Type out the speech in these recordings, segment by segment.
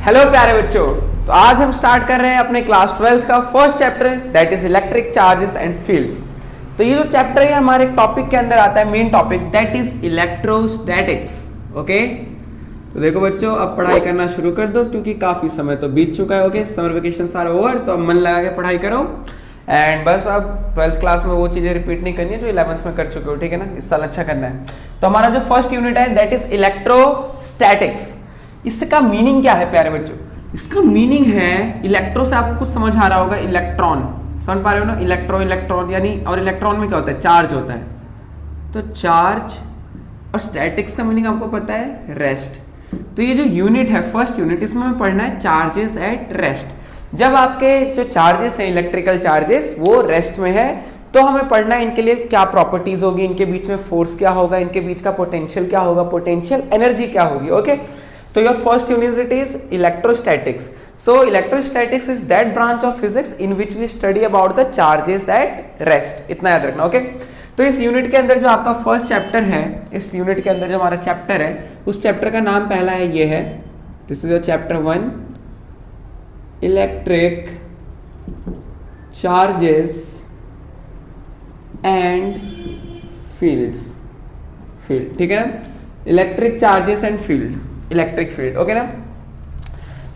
Hello प्यारे बच्चों, तो आज हम स्टार्ट कर रहे हैं अपने क्लास 12th का first chapter that is electric charges and fields. तो ये जो चैप्टर है हमारे टॉपिक के अंदर आता है, main topic that is electrostatics. Okay, तो देखो बच्चों, अब पढ़ाई करना शुरू कर दो क्योंकि काफी समय तो बीत चुका है। ओके, समर वेकेशन सारा ओवर, तो अब मन लगा के पढ़ाई करो एंड बस अब 12th क्लास में वो चीजें रिपीट नहीं करनी है जो 11th में कर चुके हो, ठीक है ना। इस साल अच्छा करना है। तो हमारा जो फर्स्ट यूनिट है दैट इज इलेक्ट्रोस्टैटिक्स। इसका मीनिंग क्या है प्यारे बच्चों? इसका मीनिंग है, इलेक्ट्रो से आपको कुछ समझ आ रहा होगा, इलेक्ट्रॉन, समझ पा रहे हो ना। इलेक्ट्रॉन यानी, और इलेक्ट्रॉन में क्या होता है? चार्ज होता है। तो चार्ज और स्टैटिक्स का मीनिंग आपको पता है, रेस्ट। तो ये जो यूनिट है फर्स्ट यूनिट, इसमें हमें पढ़ना है चार्जेस एट रेस्ट। जब आपके जो चार्जेस हैं इलेक्ट्रिकल चार्जेस वो रेस्ट में है तो हमें पढ़ना है इनके लिए क्या प्रॉपर्टीज होगी, इनके बीच में फोर्स क्या होगा, इनके बीच का पोटेंशियल क्या होगा, पोटेंशियल एनर्जी क्या होगी। ओके, तो your first unit is electrostatics. So electrostatics is that branch of physics in which we study about the charges at rest. इतना याद रखना। ओके, तो इस यूनिट के अंदर जो आपका फर्स्ट चैप्टर है, इस यूनिट के अंदर जो हमारा चैप्टर है, उस चैप्टर का नाम पहला है, ये है, this is chapter 1, electric charges and fields. Field, ठीक है ना, electric charges and field, electric field. Okay ना।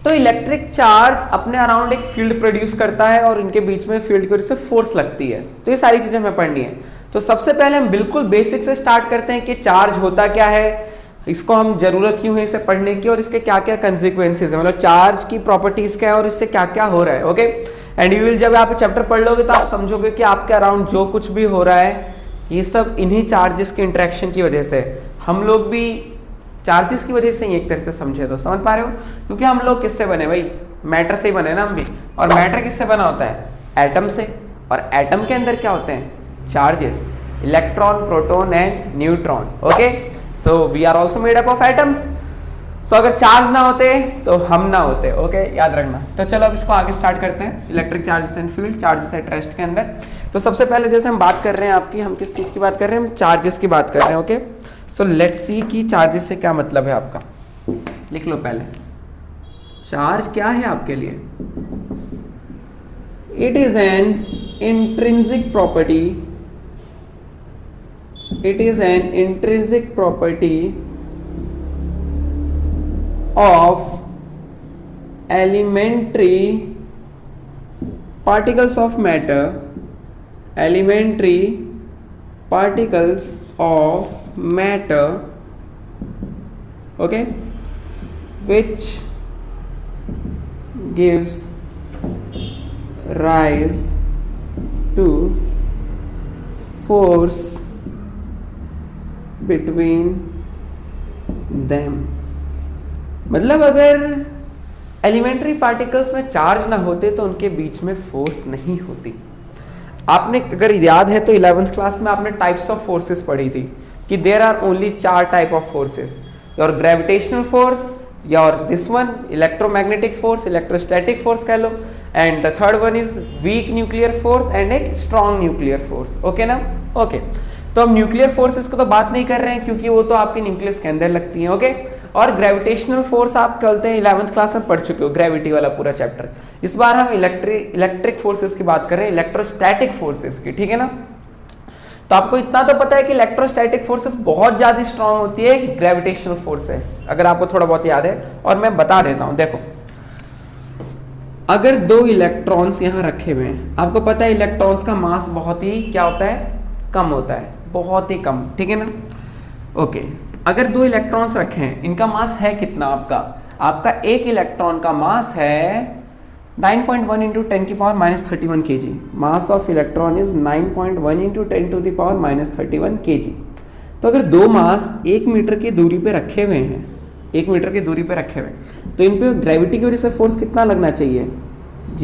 तो इलेक्ट्रिक चार्ज अपने अराउंड एक फील्ड प्रोड्यूस करता है और इनके बीच में फील्ड की वजह से फोर्स लगती है। तो ये सारी चीजें हमें पढ़नी है। तो सबसे पहले हम बिल्कुल बेसिक से स्टार्ट करते हैं कि चार्ज होता क्या है, इसको हम जरूरत क्यों है इसे पढ़ने की, और इसके क्या क्या कंसिक्वेंसेज है, मतलब चार्ज की प्रॉपर्टीज क्या है और इससे क्या क्या हो रहा है। ओके, एंड यू विल, जब आप चैप्टर पढ़ लोगे तो आप समझोगे कि आपके अराउंड जो कुछ भी हो रहा है ये सब इन्हीं चार्जेस के इंटरेक्शन की वजह से। हम लोग भी चार्जेस की वजह से ही एक तरह से समझे, तो समझ पा रहे हो, क्योंकि हम लोग किससे बने भाई? मैटर से ही बने ना हम भी। और मैटर किससे बना होता है? एटम से। और एटम के अंदर क्या होते हैं? Charges, electron, proton and neutron. Okay, so we are also made up of atoms. सो अगर चार्ज ना होते तो हम ना होते। ओके, याद रखना। तो चलो अब इसको आगे स्टार्ट करते हैं, electric charges and field, charges at rest के अंदर। तो सबसे पहले जैसे हम बात कर रहे हैं आपकी, हम किस चीज की बात कर रहे हैं? हम चार्जेस की बात कर रहे हैं। ओके, सो लेट्स सी कि चार्जेस से क्या मतलब है आपका। लिख लो पहले, चार्ज क्या है आपके लिए? It is an intrinsic property, it is an intrinsic property of elementary particles of matter, elementary particles of matter, okay, which gives rise to force between them। मतलब अगर एलिमेंट्री पार्टिकल्स में चार्ज ना होते तो उनके बीच में फोर्स नहीं होती। आपने अगर याद है तो 11th क्लास में आपने टाइप्स ऑफ फोर्सेस पढ़ी थी कि there are only 4 type of forces, your gravitational force, your this one electromagnetic force, electrostatic force कह लो, and the third one is weak nuclear force and एक स्ट्रॉन्ग न्यूक्लियर फोर्स। ओके ना। Okay, तो हम nuclear forces को तो बात नहीं कर रहे हैं क्योंकि वो तो आपके न्यूक्लियस के अंदर लगती है। ओके, और ग्रेविटेशनल फोर्स आप कहते हैं 11th क्लास में पढ़ चुके हो, ग्रेविटी वाला पूरा चैप्टर। इस बार हम इलेक्ट्रिक फोर्सेस की बात कर रहे हैं, इलेक्ट्रोस्टैटिक फोर्सेस की, ठीक है ना। तो आपको इतना तो पता है कि इलेक्ट्रोस्टैटिक फोर्सेस बहुत ज्यादा स्ट्रांग होती है ग्रेविटेशनल फोर्स है, अगर आपको थोड़ा बहुत याद है। और मैं बता देता हूं, देखो, अगर 2 इलेक्ट्रॉन्स यहां रखे हुए हैं, आपको पता है इलेक्ट्रॉन्स का मास बहुत ही क्या होता है? कम होता है, बहुत ही कम, ठीक है ना। ओके, अगर 2 इलेक्ट्रॉन्स रखे हैं, इनका मास है कितना? आपका एक इलेक्ट्रॉन का मास है 9.1 इंटू 10 की power -31 kg। Mass of electron is 9.1 into 10 to the power -31 kg। तो अगर 2 मास 1 मीटर की दूरी पे रखे हुए हैं, 1 मीटर की दूरी पे रखे हुए हैं, तो इन पे ग्रेविटी की वजह से फोर्स कितना लगना चाहिए? G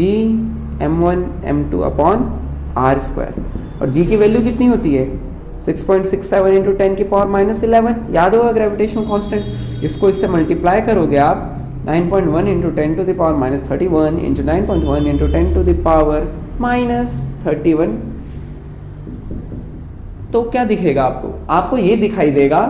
m1 m2 upon r²। और G की वैल्यू कितनी होती है? 6.67 इंटू 10 की पावर -11। याद होगा ग्रेविटेशनल कांस्टेंट। इसको इससे मल्टीप्लाई करोगे आप, 9.1 into 10 to the power -31 into 9.1 into 10 to the power -31, तो क्या दिखेगा आपको? आपको ये दिखाई देगा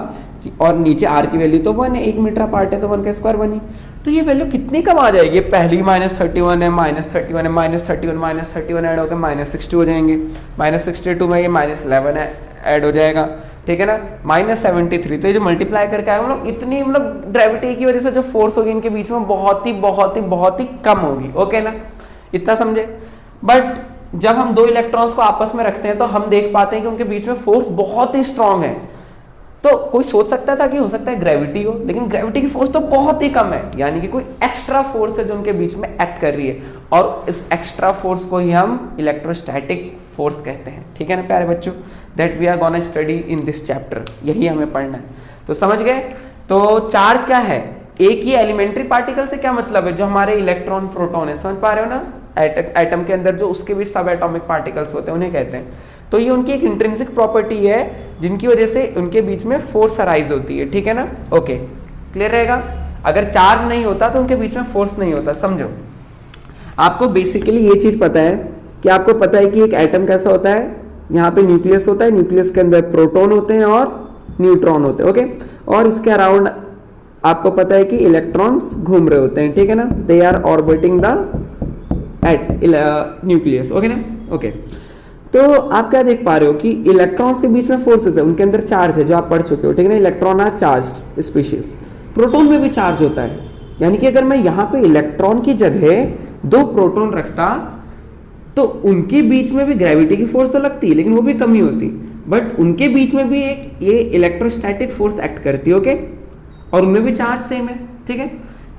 कि, और नीचे r की वैल्यू तो 1 है, 1 मीटर पार्ट है तो 1 का स्क्वायर 1 ही। तो ये वैल्यू कितनी कम आ जाएगी, पहली -31 है, -31 है, -31 -31 ऐड होकर -60 हो जाएंगे, -62 में ये -11 ऐड हो जाएगा, ठीक है ना, -73। तो ये जो मल्टीप्लाई करके आएगा मतलब इतनी मतलब ग्रेविटी की वजह से जो फोर्स होगी इनके बीच में बहुत ही कम होगी, ओके ना, इतना समझे। बट जब हम दो इलेक्ट्रॉन्स को आपस में रखते हैं तो हम देख पाते हैं कि उनके बीच में फोर्स बहुत ही स्ट्रांग है। तो कोई सोच सकता था कि हो सकता है ग्रेविटी हो, लेकिन ग्रेविटी की फोर्स तो बहुत ही कम है, यानी कि कोई एक्स्ट्रा फोर्स है जो उनके बीच में एक्ट कर रही है, और इस एक्स्ट्रा फोर्स को ही हम इलेक्ट्रोस्टैटिक फोर्स कहते हैं, ठीक है ना प्यारे बच्चों, that we are gonna study in this chapter, यही हमें पढ़ना है। तो समझ गए। तो चार्ज क्या है, एक ही एलिमेंट्री पार्टिकल से क्या मतलब है, जो हमारे इलेक्ट्रॉन प्रोटॉन है, समझ पा रहे हो ना, एटम के अंदर जो उसके भी सब एटॉमिक पार्टिकल्स होते हैं उन्हें कहते हैं। तो ये उनकी एक इंट्रिंसिक प्रॉपर्टी है जिनकी वजह से उनके बीच में फोर्स अराइज होती है, ठीक है ना, ओके, क्लियर रहेगा। अगर चार्ज नहीं होता तो उनके बीच में फोर्स नहीं होता, समझो। आपको बेसिकली ये चीज पता है कि आपको पता है कि एक एटम कैसा होता है, यहाँ पे न्यूक्लियस होता है, न्यूक्लियस के अंदर प्रोटॉन होते हैं और न्यूट्रॉन होते हैं, ओके, और इसके अराउंड आपको पता है कि इलेक्ट्रॉन्स घूम रहे होते हैं, ठीक है ना, they are orbiting the nucleus, okay ना, ओके। तो आप क्या देख पा रहे हो कि इलेक्ट्रॉन्स के बीच में फोर्सेस है, उनके अंदर चार्ज है, जो आप पढ़ चुके हो, ठीक है ना, electron are charged species. Proton में भी चार्ज होता है, यानी कि अगर मैं यहाँ पे इलेक्ट्रॉन की जगह दो प्रोटॉन रखता तो उनके बीच में भी ग्रेविटी की फोर्स तो लगती है, लेकिन वो भी कम ही होती, बट उनके बीच में भी एक ये इलेक्ट्रोस्टैटिक फोर्स एक्ट करती है, ओके, और उनमें भी चार्ज सेम है, ठीक है।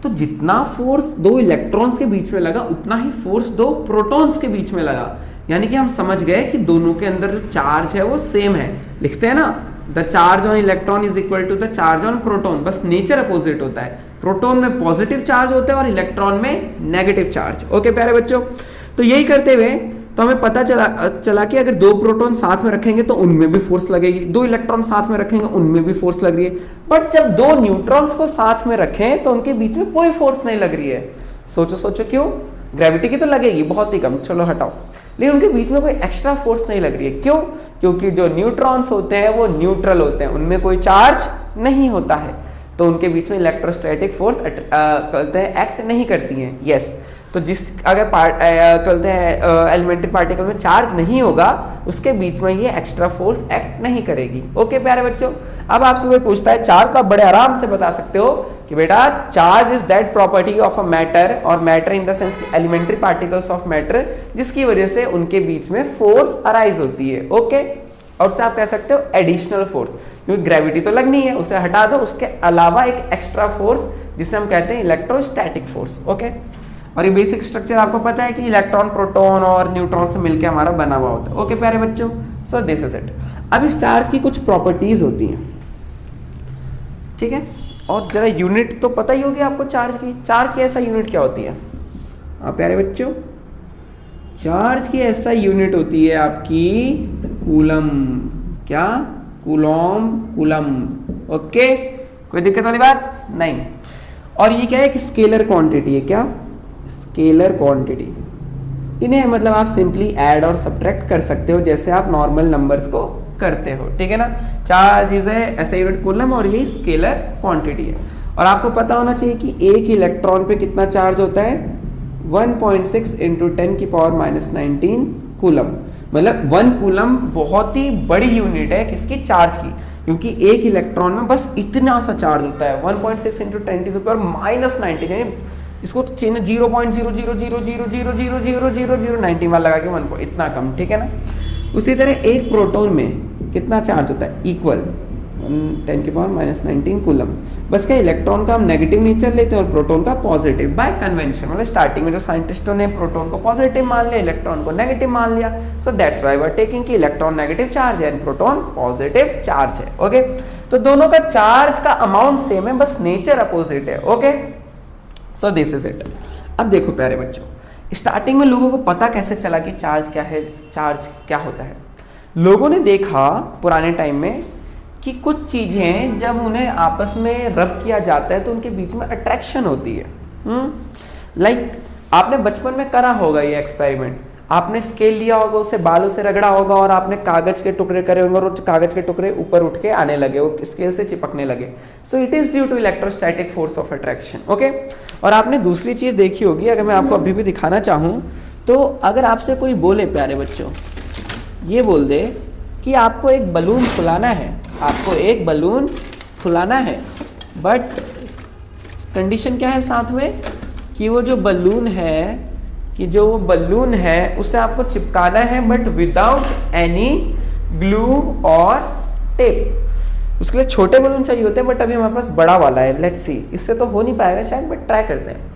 तो जितना फोर्स दो इलेक्ट्रॉन्स के बीच में लगा उतना ही फोर्स दो प्रोटॉन्स के बीच में लगा, यानी कि हम समझ गए कि दोनों के अंदर जो चार्ज है वो सेम है। लिखते हैं ना, the charge on electron is equal to the charge on proton, बस नेचर अपोजिट होता है, प्रोटॉन में पॉजिटिव चार्ज होता है और इलेक्ट्रॉन में नेगेटिव चार्ज, ओके प्यारे बच्चों। तो यही करते हुए तो हमें पता चला कि अगर दो प्रोटॉन साथ में रखेंगे तो उनमें भी फोर्स लगेगी, दो इलेक्ट्रॉन साथ में रखेंगे उनमें भी फोर्स लग रही है, बट जब दो न्यूट्रॉन्स को साथ में रखें तो उनके बीच में कोई फोर्स नहीं लग रही है। सोचो क्यों, ग्रेविटी की तो लगेगी बहुत ही कम, चलो हटाओ, लेकिन उनके बीच में कोई एक्स्ट्रा फोर्स नहीं लग रही है, क्यों, क्योंकि जो न्यूट्रॉन्स होते हैं वो न्यूट्रल होते हैं, उनमें कोई चार्ज नहीं होता है, तो उनके बीच में इलेक्ट्रोस्टैटिक फोर्स कहते हैं एक्ट नहीं करती हैं, यस। तो जिस अगर कहते हैं एलिमेंट्री पार्टिकल में चार्ज नहीं होगा उसके बीच में ये एक्स्ट्रा फोर्स एक्ट नहीं करेगी, ओके प्यारे बच्चों। अब आपसे कोई पूछता है चार्ज, तो आप बड़े आराम से बता सकते हो कि बेटा charge is that property of a matter, और matter in the sense elementary particles of matter, जिसकी वजह से उनके बीच में फोर्स अराइज होती है, ओके। और उससे आप कह सकते हो एडिशनल फोर्स, क्योंकि ग्रेविटी तो लगनी है, उसे हटा दो, उसके अलावा एक एक्स्ट्रा फोर्स जिसे हम कहते हैं इलेक्ट्रोस्टैटिक फोर्स, ओके। और ये बेसिक स्ट्रक्चर आपको पता है कि इलेक्ट्रॉन, प्रोटॉन और न्यूट्रॉन से मिलकर हमारा बना हुआ होता है, ओके प्यारे बच्चों। सो दिस इज इट। अब इस चार्ज की कुछ प्रॉपर्टीज होती हैं, ठीक है, और जरा यूनिट तो पता ही होगी आपको चार्ज की ऐसा यूनिट क्या होती है प्यारे बच्चों, चार्ज की ऐसा यूनिट होती है आपकी कूलम, क्या, कूलम, ओके, कोई दिक्कत वाली बात नहीं। और ये क्या है, एक स्केलर क्वांटिटी है, क्या, स्केलर क्वांटिटी। इन्हें मतलब आप सिंपली ऐड और सब्ट्रैक्ट कर सकते हो जैसे आप नॉर्मल नंबर्स को करते हो, ठीक है ना। चार्ज इज ऐसा यूनिट कूलम और ये स्केलर क्वांटिटी है। और आपको पता होना चाहिए कि एक इलेक्ट्रॉन पे कितना चार्ज होता है, 1.6 इंटू 10 की पावर -19 कूलम, मतलब 1 कूलम बहुत ही बड़ी यूनिट है किसकी, चार्ज की, क्योंकि एक इलेक्ट्रॉन में बस इतना सा चार्ज होता है, 1.6 इंटू 10 की पावर -19, यानी इसको तो चिन्ह 0.00000000019 वाला लगा के 1 इतना कम, ठीक है ना। उसी तरह एक प्रोटॉन में कितना चार्ज होता है, इक्वल 10 की पावर -19 कूलम। बस क्या इलेक्ट्रॉन का हम नेगेटिव नेचर लेते हैं और प्रोटॉन का पॉजिटिव, बाय कन्वेंशन, मतलब स्टार्टिंग में जो साइंटिस्टों ने प्रोटॉन को पॉजिटिव मान लिया, इलेक्ट्रॉन को नेगेटिव मान लिया, so that's why we are taking कि इलेक्ट्रॉन नेगेटिव चार्ज है एंड प्रोटॉन पॉजिटिव चार्ज है, ओके। तो दोनों का चार्ज का अमाउंट सेम है, बस नेचर अपोजिट है, okay. So this is it. अब देखो प्यारे बच्चों, स्टार्टिंग में लोगों को पता कैसे चला कि चार्ज क्या है, चार्ज क्या होता है। लोगों ने देखा पुराने टाइम में कि कुछ चीजें जब उन्हें आपस में रब किया जाता है तो उनके बीच में अट्रैक्शन होती है। लाइक आपने बचपन में करा होगा ये एक्सपेरिमेंट, आपने स्केल लिया होगा, उसे बालों से रगड़ा होगा और आपने कागज के टुकड़े करे होंगे और कागज के टुकड़े ऊपर उठ के आने लगे, वो स्केल से चिपकने लगे। So it is due to electrostatic force of attraction. Okay, और आपने दूसरी चीज देखी होगी, अगर मैं आपको अभी भी दिखाना चाहूँ तो अगर आपसे कोई बोले प्यारे बच्चों, ये बोल दे कि आपको एक बलून फुलाना है, आपको एक बलून फुलाना है, बट कंडीशन क्या है साथ में कि वो जो बलून है उसे आपको चिपकाना है बट विदाउट एनी ग्लू और टेप। उसके लिए छोटे बलून चाहिए होते हैं, बट अभी हमारे पास बड़ा वाला है। लेट्स सी, इससे तो हो नहीं पाएगा शायद, बट ट्राई करते हैं।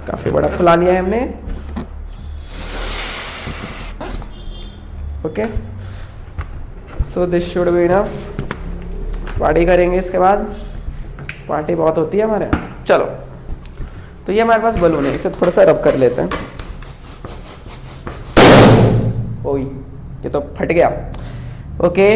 काफी बड़ा फुला लिया है हमने। Okay, so this should be enough. Party करेंगे इसके बाद, पार्टी बहुत होती है हमारे यहाँ। चलो, तो ये हमारे पास बलून है, इसे थोड़ा सा रब कर लेते हैं। ओए, ये तो फट गया। ओके,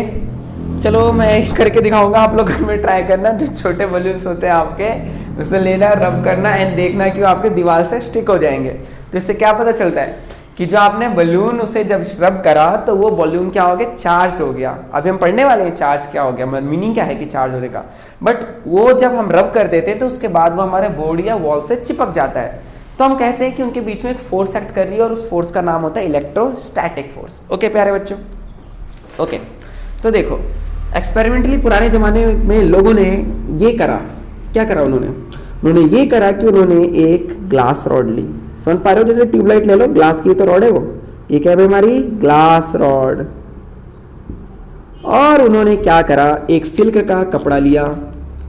चलो मैं करके दिखाऊंगा, आप लोग घर में ट्राई करना। जो छोटे बलून्स होते हैं आपके, उसे लेना, रब करना एंड देखना कि वो आपके दीवार से स्टिक हो जाएंगे। तो इससे क्या पता चलता है कि जो आपने बलून उसे जब रब करा तो वो बलून क्या हो गया, चार्ज हो गया। अभी हम पढ़ने वाले हैं चार्ज क्या हो गया, मीनिंग क्या है कि चार्ज होने का। बट वो जब हम रब कर देते हैं तो उसके बाद वो हमारे बोर्ड या वॉल से चिपक जाता है, तो हम कहते हैं कि उनके बीच में एक फोर्स एक्ट कर रही है और उस फोर्स का नाम होता है इलेक्ट्रोस्टैटिक फोर्स। ओके प्यारे बच्चों, ओके, तो देखो एक्सपेरिमेंटली पुराने जमाने में लोगों ने ये करा, क्या करा उन्होंने ये करा कि उन्होंने एक ग्लास रॉड ली। समझ पा रहे हो, जैसे ट्यूबलाइट ले लो, ग्लास की तो रॉड है वो, ये क्या है हमारी ग्लास रॉड। और उन्होंने क्या करा, एक सिल्क का कपड़ा लिया।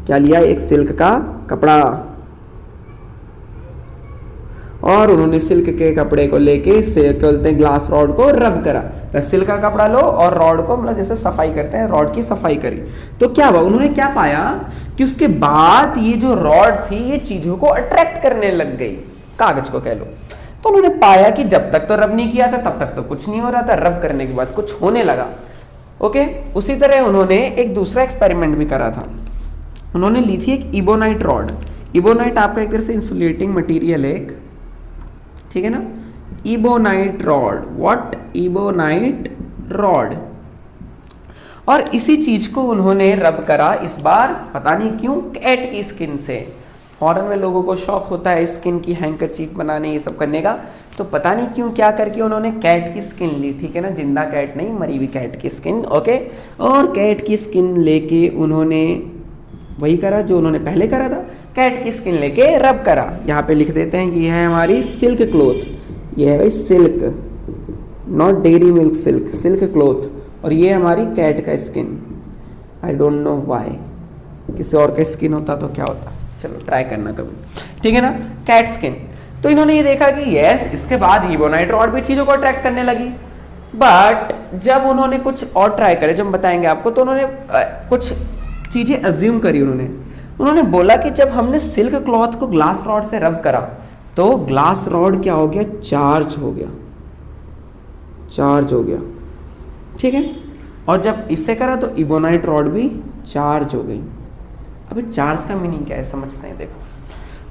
क्या लिया, एक सिल्क का कपड़ा। और उन्होंने सिल्क के कपड़े को लेके बोलते हैं ग्लास रॉड को रब करा। सिल्क का कपड़ा लो और रॉड को, मतलब जैसे सफाई करते हैं, रॉड की सफाई करी। तो क्या हुआ, उन्होंने क्या पाया कि उसके बाद ये जो रॉड थी ये चीजों को अट्रैक्ट करने लग गई, कागज को कह लो। तो उन्होंने पाया कि जब तक तो रब नहीं किया था तब तक तो कुछ नहीं हो रहा था, रब करने के बाद कुछ होने लगा। ओके, उसी तरह उन्होंने एक दूसरा एक्सपेरिमेंट भी करा था। उन्होंने ली थी एक इबोनाइट रॉड। इबोनाइट आपका एक तरह से इंसुलेटिंग मटीरियल है, ठीक है ना। Ebonite rod, what, ebonite rod. और इसी चीज को उन्होंने रब करा, इस बार पता नहीं क्यों कैट की स्किन से। फॉरेन में लोगों को शौक होता है स्किन की हैंकरचीफ बनाने, ये सब करने का। तो पता नहीं क्यों क्या करके उन्होंने कैट की स्किन ली, ठीक है ना, जिंदा कैट नहीं, मरी हुई कैट की स्किन। ओके, और कैट की स्किन लेके उन्होंने वही करा जो उन्होंने पहले करा था, कैट की स्किन लेके रब करा। यहाँ पे लिख देते हैं, ये है हमारी सिल्क क्लोथ, ये है भाई silk, not dairy milk silk, silk cloth. और ये हमारी कैट का skin. I don't know why, किसी और का स्किन होता तो क्या होता, चलो ट्राई करना कभी, ठीक है ना, कैट स्किन। तो इन्होंने ये देखा कि यस, इसके बाद इबोनाइट रॉड भी चीजों को अट्रैक्ट करने लगी। बट जब उन्होंने कुछ और ट्राई करे, जो हम बताएंगे आपको, तो उन्होंने कुछ चीजें अज्यूम करी। उन्होंने बोला कि जब हमने सिल्क क्लॉथ को ग्लास रॉड से रब करा तो ग्लास रॉड क्या हो गया, चार्ज हो गया, चार्ज हो गया, ठीक है। और जब इससे करा तो इबोनाइट रॉड भी चार्ज हो गई। अभी चार्ज का मीनिंग क्या है समझते हैं। देखो,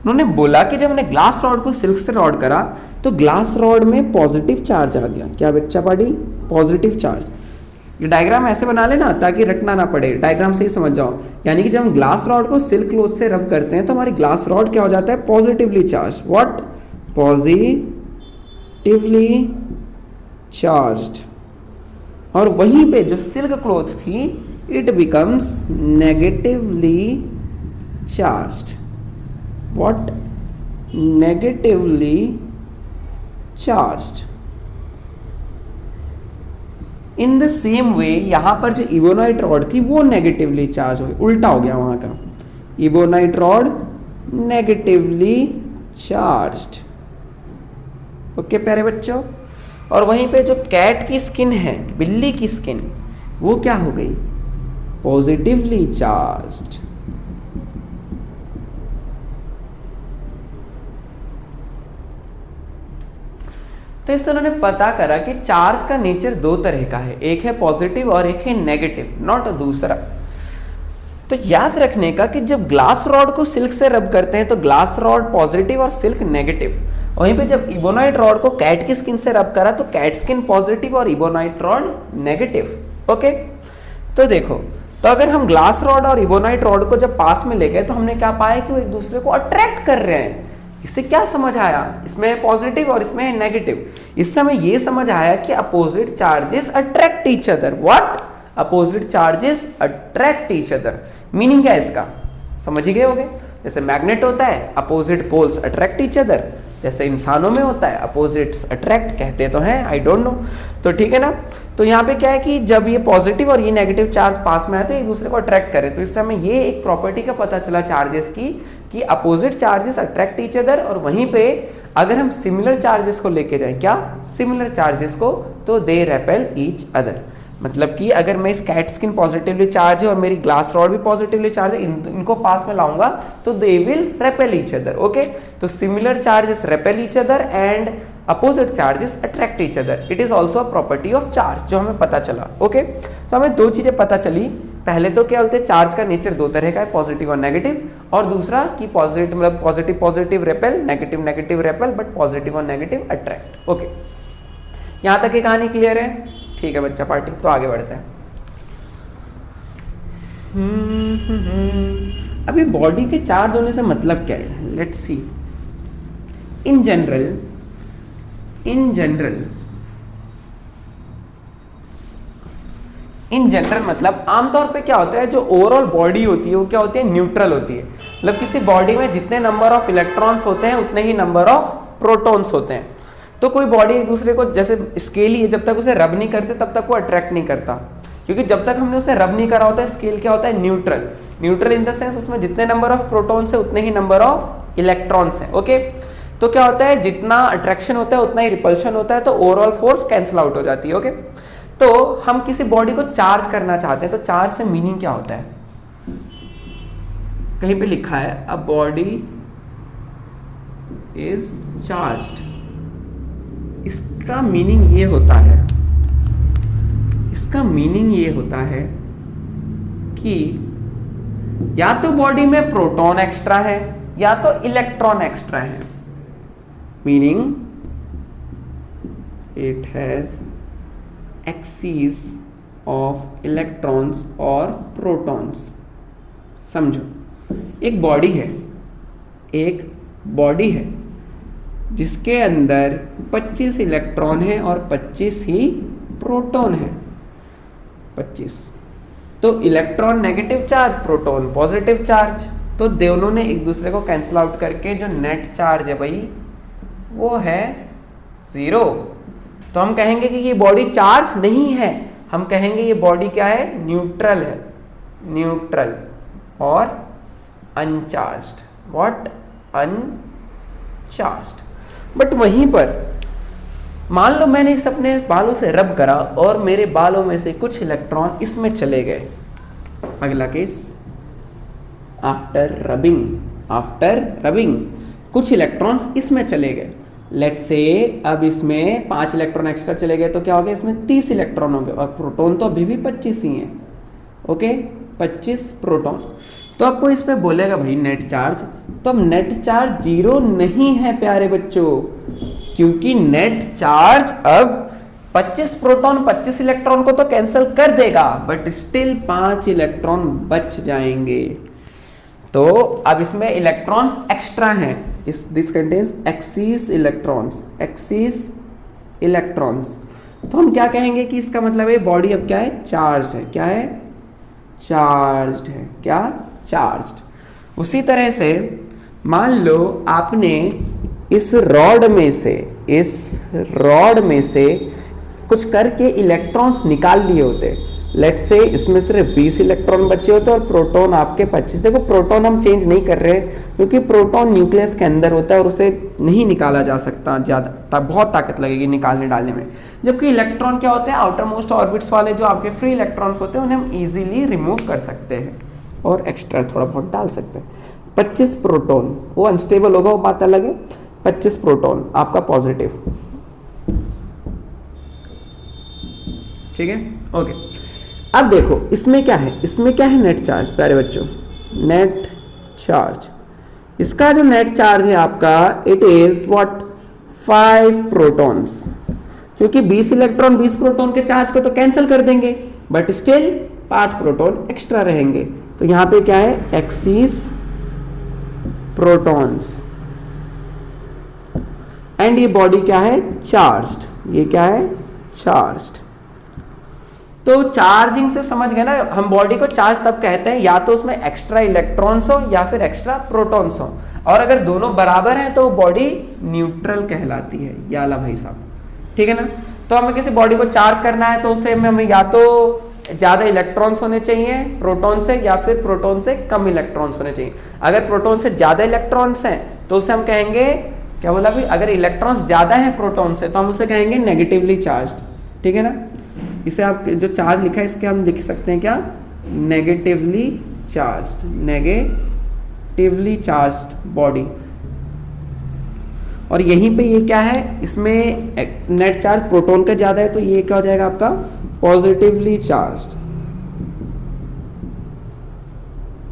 उन्होंने बोला कि जब हमने ग्लास रॉड को सिल्क से रॉड करा तो ग्लास रॉड में पॉजिटिव चार्ज आ गया। क्या बच्चा पार्टी, पॉजिटिव चार्ज। ये डायग्राम ऐसे बना लेना ताकि रटना ना पड़े, डायग्राम से ही समझ जाओ। यानी कि जब हम ग्लास रॉड को सिल्क क्लॉथ से रब करते हैं तो हमारी ग्लास रॉड क्या हो जाता है, positively charge. What, positively charged. और वहीं पे जो सिल्क क्लॉथ थी it becomes negatively charged. What, negatively charged. In the same way यहां पर जो इबोनाइट रॉड थी वो नेगेटिवली चार्ज हो गई, उल्टा हो गया वहां का, ebonite rod negatively charged. Okay प्यारे बच्चों, और वहीं पे जो कैट की स्किन है, बिल्ली की स्किन, वो क्या हो गई, पॉजिटिवली चार्ज्ड। तो इससे उन्होंने पता करा कि चार्ज का नेचर दो तरह का है, एक है पॉजिटिव और एक है नेगेटिव, नॉट दूसरा। तो याद रखने का कि जब ग्लास रॉड को सिल्क से रब करते हैं तो ग्लास रॉड पॉजिटिव और सिल्क नेगेटिव, वहीं पे जब इबोनाइट रॉड को कैट की स्किन से रब करा तो कैट स्किन पॉजिटिव और इबोनाइट रॉड नेगेटिव। ओके, तो देखो, तो अगर हम ग्लास रॉड और इबोनाइट रॉड को जब पास में ले गए तो हमने क्या पाया कि वो एक दूसरे को अट्रैक्ट कर रहे हैं। इससे क्या समझ आया, इसमें है पॉजिटिव और इसमें है नेगेटिव। इससे हमें ये समझ आया कि opposite charges attract each other. What? Opposite charges attract each other. Meaning क्या है इसका, समझ ही गए होगे। जैसे मैग्नेट होता है opposite poles attract each other, जैसे इंसानों में होता है अपोजिट्स अट्रैक्ट, कहते तो हैं, आई डोंट नो। तो ठीक है ना, तो यहाँ पे क्या है कि जब ये पॉजिटिव और ये नेगेटिव चार्ज पास में आए तो एक दूसरे को अट्रैक्ट करे। तो इससे हमें ये एक प्रॉपर्टी का पता चला चार्जेस की कि opposite charges attract each other. और वहीं पे अगर हम सिमिलर चार्जेस को लेके जाएं, क्या सिमिलर चार्जेस को, तो दे रेपेल ईच अदर। मतलब कि अगर मैं इस कैट स्किन पॉजिटिवली चार्ज है और मेरी ग्लास रॉड भी पॉजिटिवली चार्ज है, इनको पास में लाऊंगा तो they will repel each other. Okay, तो similar charges repel each other and opposite charges attract each other. It is also a property of charge, जो हमें पता चला। ओके, तो हमें दो चीजें पता चली। पहले तो क्या बोलते हैं, चार्ज का नेचर दो तरह का है, पॉजिटिव और नेगेटिव। और दूसरा कि पॉजिटिव मतलब positive positive repel, negative negative repel, but positive और नेगेटिव अट्रैक्ट। ओके, यहां तक की कहानी क्लियर है? ठीक है बच्चा पार्टी, तो आगे बढ़ते हैं। अभी बॉडी के चार्ज होने से मतलब क्या है, लेट्स सी। इन जनरल मतलब आमतौर पे क्या होता है, जो ओवरऑल बॉडी होती है वो क्या होती है, न्यूट्रल होती है। मतलब किसी बॉडी में जितने नंबर ऑफ इलेक्ट्रॉन्स होते हैं उतने ही नंबर ऑफ प्रोटॉन्स होते हैं। तो कोई बॉडी एक दूसरे को, जैसे स्केल ही है, जब तक उसे रब नहीं करते तब तक वो अट्रैक्ट नहीं करता, क्योंकि जब तक हमने उसे रब नहीं करा होता है, स्केल क्या होता है, neutral. Neutral in the sense उसमें जितने नंबर ऑफ प्रोटॉन्स है उतने ही नंबर ऑफ इलेक्ट्रॉन्स है। ओके, तो क्या होता है, जितना अट्रैक्शन होता है उतना ही रिपल्शन होता है, तो ओवरऑल फोर्स कैंसिल आउट हो जाती है। ओके, तो हम किसी बॉडी को चार्ज करना चाहते हैं, तो चार्ज से मीनिंग क्या होता है, कहीं पे लिखा है अ बॉडी इज चार्ज्ड। इसका मीनिंग ये होता है, इसका मीनिंग ये होता है कि या तो बॉडी में प्रोटॉन एक्स्ट्रा है या तो इलेक्ट्रॉन एक्स्ट्रा है। Meaning it has axis of electrons और प्रोटॉन्स। समझो, एक बॉडी है जिसके अंदर 25 इलेक्ट्रॉन है और 25 ही प्रोटॉन है। 25 तो electron negative charge, proton positive charge, तो दोनों ने एक दूसरे को कैंसिल आउट करके जो नेट चार्ज है भाई वो है 0। तो हम कहेंगे कि ये बॉडी चार्ज नहीं है, हम कहेंगे ये बॉडी क्या है, न्यूट्रल है, न्यूट्रल और अनचार्ज्ड। व्हाट? अनचार्ज्ड। बट वहीं पर मान लो मैंने इस अपने बालों से रब करा और मेरे बालों में से कुछ इलेक्ट्रॉन इसमें चले गए। अगला केस, आफ्टर रबिंग कुछ इलेक्ट्रॉन्स इसमें चले गए। लेट्स से अब इसमें 5 इलेक्ट्रॉन एक्स्ट्रा चले गए, तो क्या हो गया, इसमें 30 इलेक्ट्रॉन हो गए और प्रोटॉन तो अभी भी 25 ही हैं। Okay, 25 proton. तो आपको इसमें बोलेगा भाई नेट चार्ज, तो अब नेट चार्ज 0 नहीं है प्यारे बच्चों, क्योंकि नेट चार्ज अब 25 प्रोटॉन 25 इलेक्ट्रॉन को तो कैंसिल कर देगा, बट स्टिल 5 इलेक्ट्रॉन बच जाएंगे। तो अब इसमें इलेक्ट्रॉन्स एक्स्ट्रा हैं, दिस कंटेन्स एक्सीस इलेक्ट्रॉन्स। तो हम क्या कहेंगे कि इसका मतलब है बॉडी अब क्या है, चार्ज्ड है। क्या है, चार्ज्ड है। क्या, चार्ज्ड। उसी तरह से मान लो आपने इस रॉड में से कुछ करके इलेक्ट्रॉन्स निकाल लिए होते, लेट्स से इसमें सिर्फ 20 इलेक्ट्रॉन बचे होते और प्रोटॉन आपके 25। देखो प्रोटॉन हम चेंज नहीं कर रहे क्योंकि प्रोटॉन न्यूक्लियस के अंदर होता है और उसे नहीं निकाला जा सकता, ज़्यादा बहुत ताकत लगेगी निकालने डालने में। जबकि इलेक्ट्रॉन क्या होते हैं, आउटर मोस्ट ऑर्बिट्स वाले जो आपके फ्री इलेक्ट्रॉन्स होते हैं उन्हें हम ईजिली रिमूव कर सकते हैं और एक्स्ट्रा थोड़ा बहुत डाल सकते हैं। 25 प्रोटॉन, वो अनस्टेबल होगा, वो बात अलग है। 25 प्रोटॉन आपका पॉजिटिव, ठीक है, ओके। अब देखो इसमें क्या है, इसमें क्या है, नेट चार्ज प्यारे बच्चों, नेट चार्ज। इसका जो नेट चार्ज है आपका, इट इज व्हाट, 5 प्रोटॉन्स, क्योंकि 20 इलेक्ट्रॉन 20 प्रोटॉन के चार्ज को तो कैंसिल कर देंगे, बट स्टिल 5 प्रोटॉन एक्स्ट्रा रहेंगे। तो यहां पे क्या है, एक्सिस प्रोटॉन्स, एंड ये बॉडी क्या है, चार्ज्ड, ये क्या है, चार्ज्ड। तो चार्जिंग से समझ गए ना, हम बॉडी को चार्ज तब कहते हैं या तो उसमें एक्स्ट्रा इलेक्ट्रॉन्स हो या फिर एक्स्ट्रा प्रोटॉन्स हो, और अगर दोनों बराबर हैं तो बॉडी न्यूट्रल कहलाती है। या ला भाई साहब, ठीक है ना। तो हमें किसी बॉडी को चार्ज करना है तो उससे हमें या तो ज्यादा इलेक्ट्रॉन्स होने चाहिए प्रोटॉन से, या फिर प्रोटॉन से कम इलेक्ट्रॉन्स होने चाहिए। अगर प्रोटॉन से ज्यादा इलेक्ट्रॉन्स हैं तो उसे हम कहेंगे, क्या बोला भाई, अगर इलेक्ट्रॉन्स ज्यादा हैं प्रोटॉन से तो हम उसे कहेंगे नेगेटिवली चार्ज्ड, ठीक है ना। इसे आप जो चार्ज लिखा है इसके हम लिख सकते हैं क्या, negatively charged, negatively charged body. और यहीं पे ये क्या है, इसमें नेट चार्ज प्रोटॉन का ज्यादा है तो ये क्या हो जाएगा आपका, positively charged,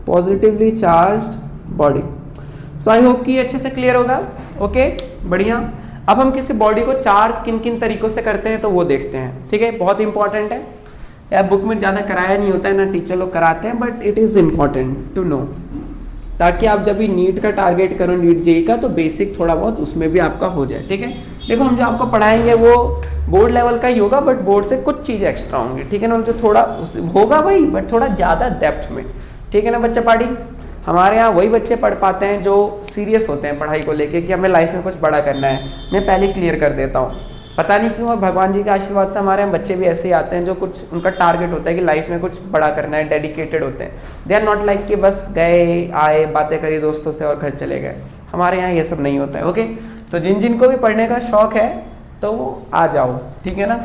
positively charged body. So I hope कि अच्छे से क्लियर होगा, ओके, बढ़िया। अब हम किसी बॉडी को चार्ज किन किन तरीकों से करते हैं तो वो देखते हैं, ठीक है, बहुत इंपॉर्टेंट है यार, बुक में ज़्यादा कराया नहीं होता है ना, टीचर लोग कराते हैं, but it is important to know, ताकि आप जब भी नीट का टारगेट करो, नीट जेई का, तो बेसिक थोड़ा बहुत उसमें भी आपका हो जाए, ठीक है। देखो हम जो आपको पढ़ाएंगे वो बोर्ड लेवल का ही होगा, बट बोर्ड से कुछ चीज़ें एक्स्ट्रा होंगी, ठीक है ना, जो थोड़ा होगा वही, बट थोड़ा ज़्यादा डेप्थ में, ठीक है ना बच्चा पार्टी। हमारे यहाँ वही बच्चे पढ़ पाते हैं जो सीरियस होते हैं पढ़ाई को लेके कि हमें लाइफ में कुछ बड़ा करना है। मैं पहले क्लियर कर देता हूँ, पता नहीं क्यों, और भगवान जी के आशीर्वाद से हमारे यहाँ बच्चे भी ऐसे ही आते हैं जो कुछ उनका टारगेट होता है कि लाइफ में कुछ बड़ा करना है, डेडिकेटेड होते हैं। दे आर नॉट लाइक कि बस गए आए बातें करी दोस्तों से और घर चले गए, हमारे यहाँ ये सब नहीं होता है, ओके। तो जिन जिन को भी पढ़ने का शौक है तो वो आ जाओ, ठीक है ना।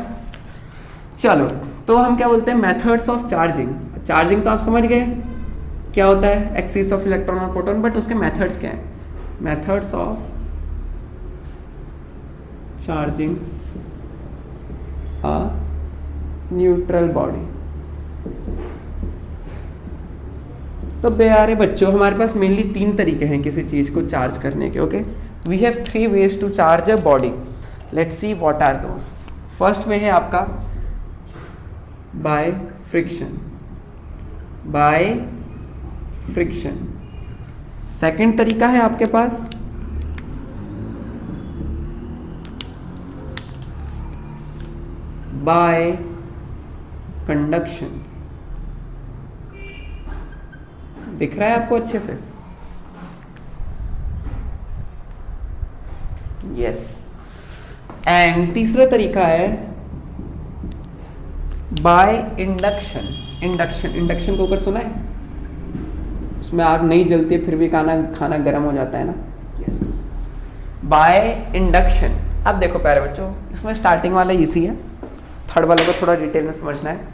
चलो, तो हम क्या बोलते हैं, मेथड्स ऑफ चार्जिंग। चार्जिंग तो आप समझ गए क्या होता है, एक्सिस ऑफ इलेक्ट्रॉन और प्रोटॉन, बट उसके मेथड्स क्या हैं, methods of charging a neutral body. तो प्यारे बच्चों, हमारे पास मेनली 3 तरीके हैं किसी चीज को चार्ज करने के, okay. We have 3 ways to charge a body, let's see what are those. First way है आपका by friction, by friction. Second तरीका है आपके पास बाय कंडक्शन। दिख रहा है आपको अच्छे से, यस। एंड तीसरा तरीका है बाय इंडक्शन। इंडक्शन कुकर सुना है, उसमें आग नहीं जलती है फिर भी खाना गर्म हो जाता है ना, यस, बाय इंडक्शन। अब देखो प्यारे बच्चों, इसमें स्टार्टिंग वाला इजी है, थर्ड वाले को थोड़ा डिटेल में समझना है।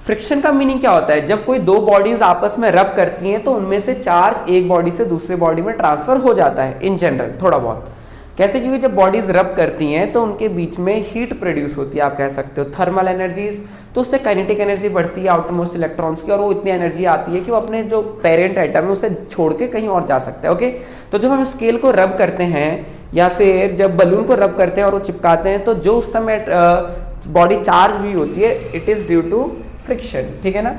फ्रिक्शन का मीनिंग क्या होता है, जब कोई 2 बॉडीज आपस में रब करती हैं तो उनमें से चार्ज एक बॉडी से दूसरे बॉडी में ट्रांसफर हो जाता है इन जनरल, थोड़ा बहुत। कैसे, क्योंकि जब बॉडीज रब करती हैं तो उनके बीच में हीट प्रोड्यूस होती है, आप कह सकते हो थर्मल एनर्जीज, तो उससे काइनेटिक एनर्जी बढ़ती है आउटरमोस्ट इलेक्ट्रॉन्स की, और वो इतनी एनर्जी आती है कि वो अपने जो पेरेंट एटम है उसे छोड़ के कहीं और जा सकता है, ओके। तो जब हम स्केल को रब करते हैं या फिर जब बलून को रब करते हैं और वो चिपकाते हैं, तो जो उस समय बॉडी चार्ज भी होती है, it is due to friction, ठीक है ना।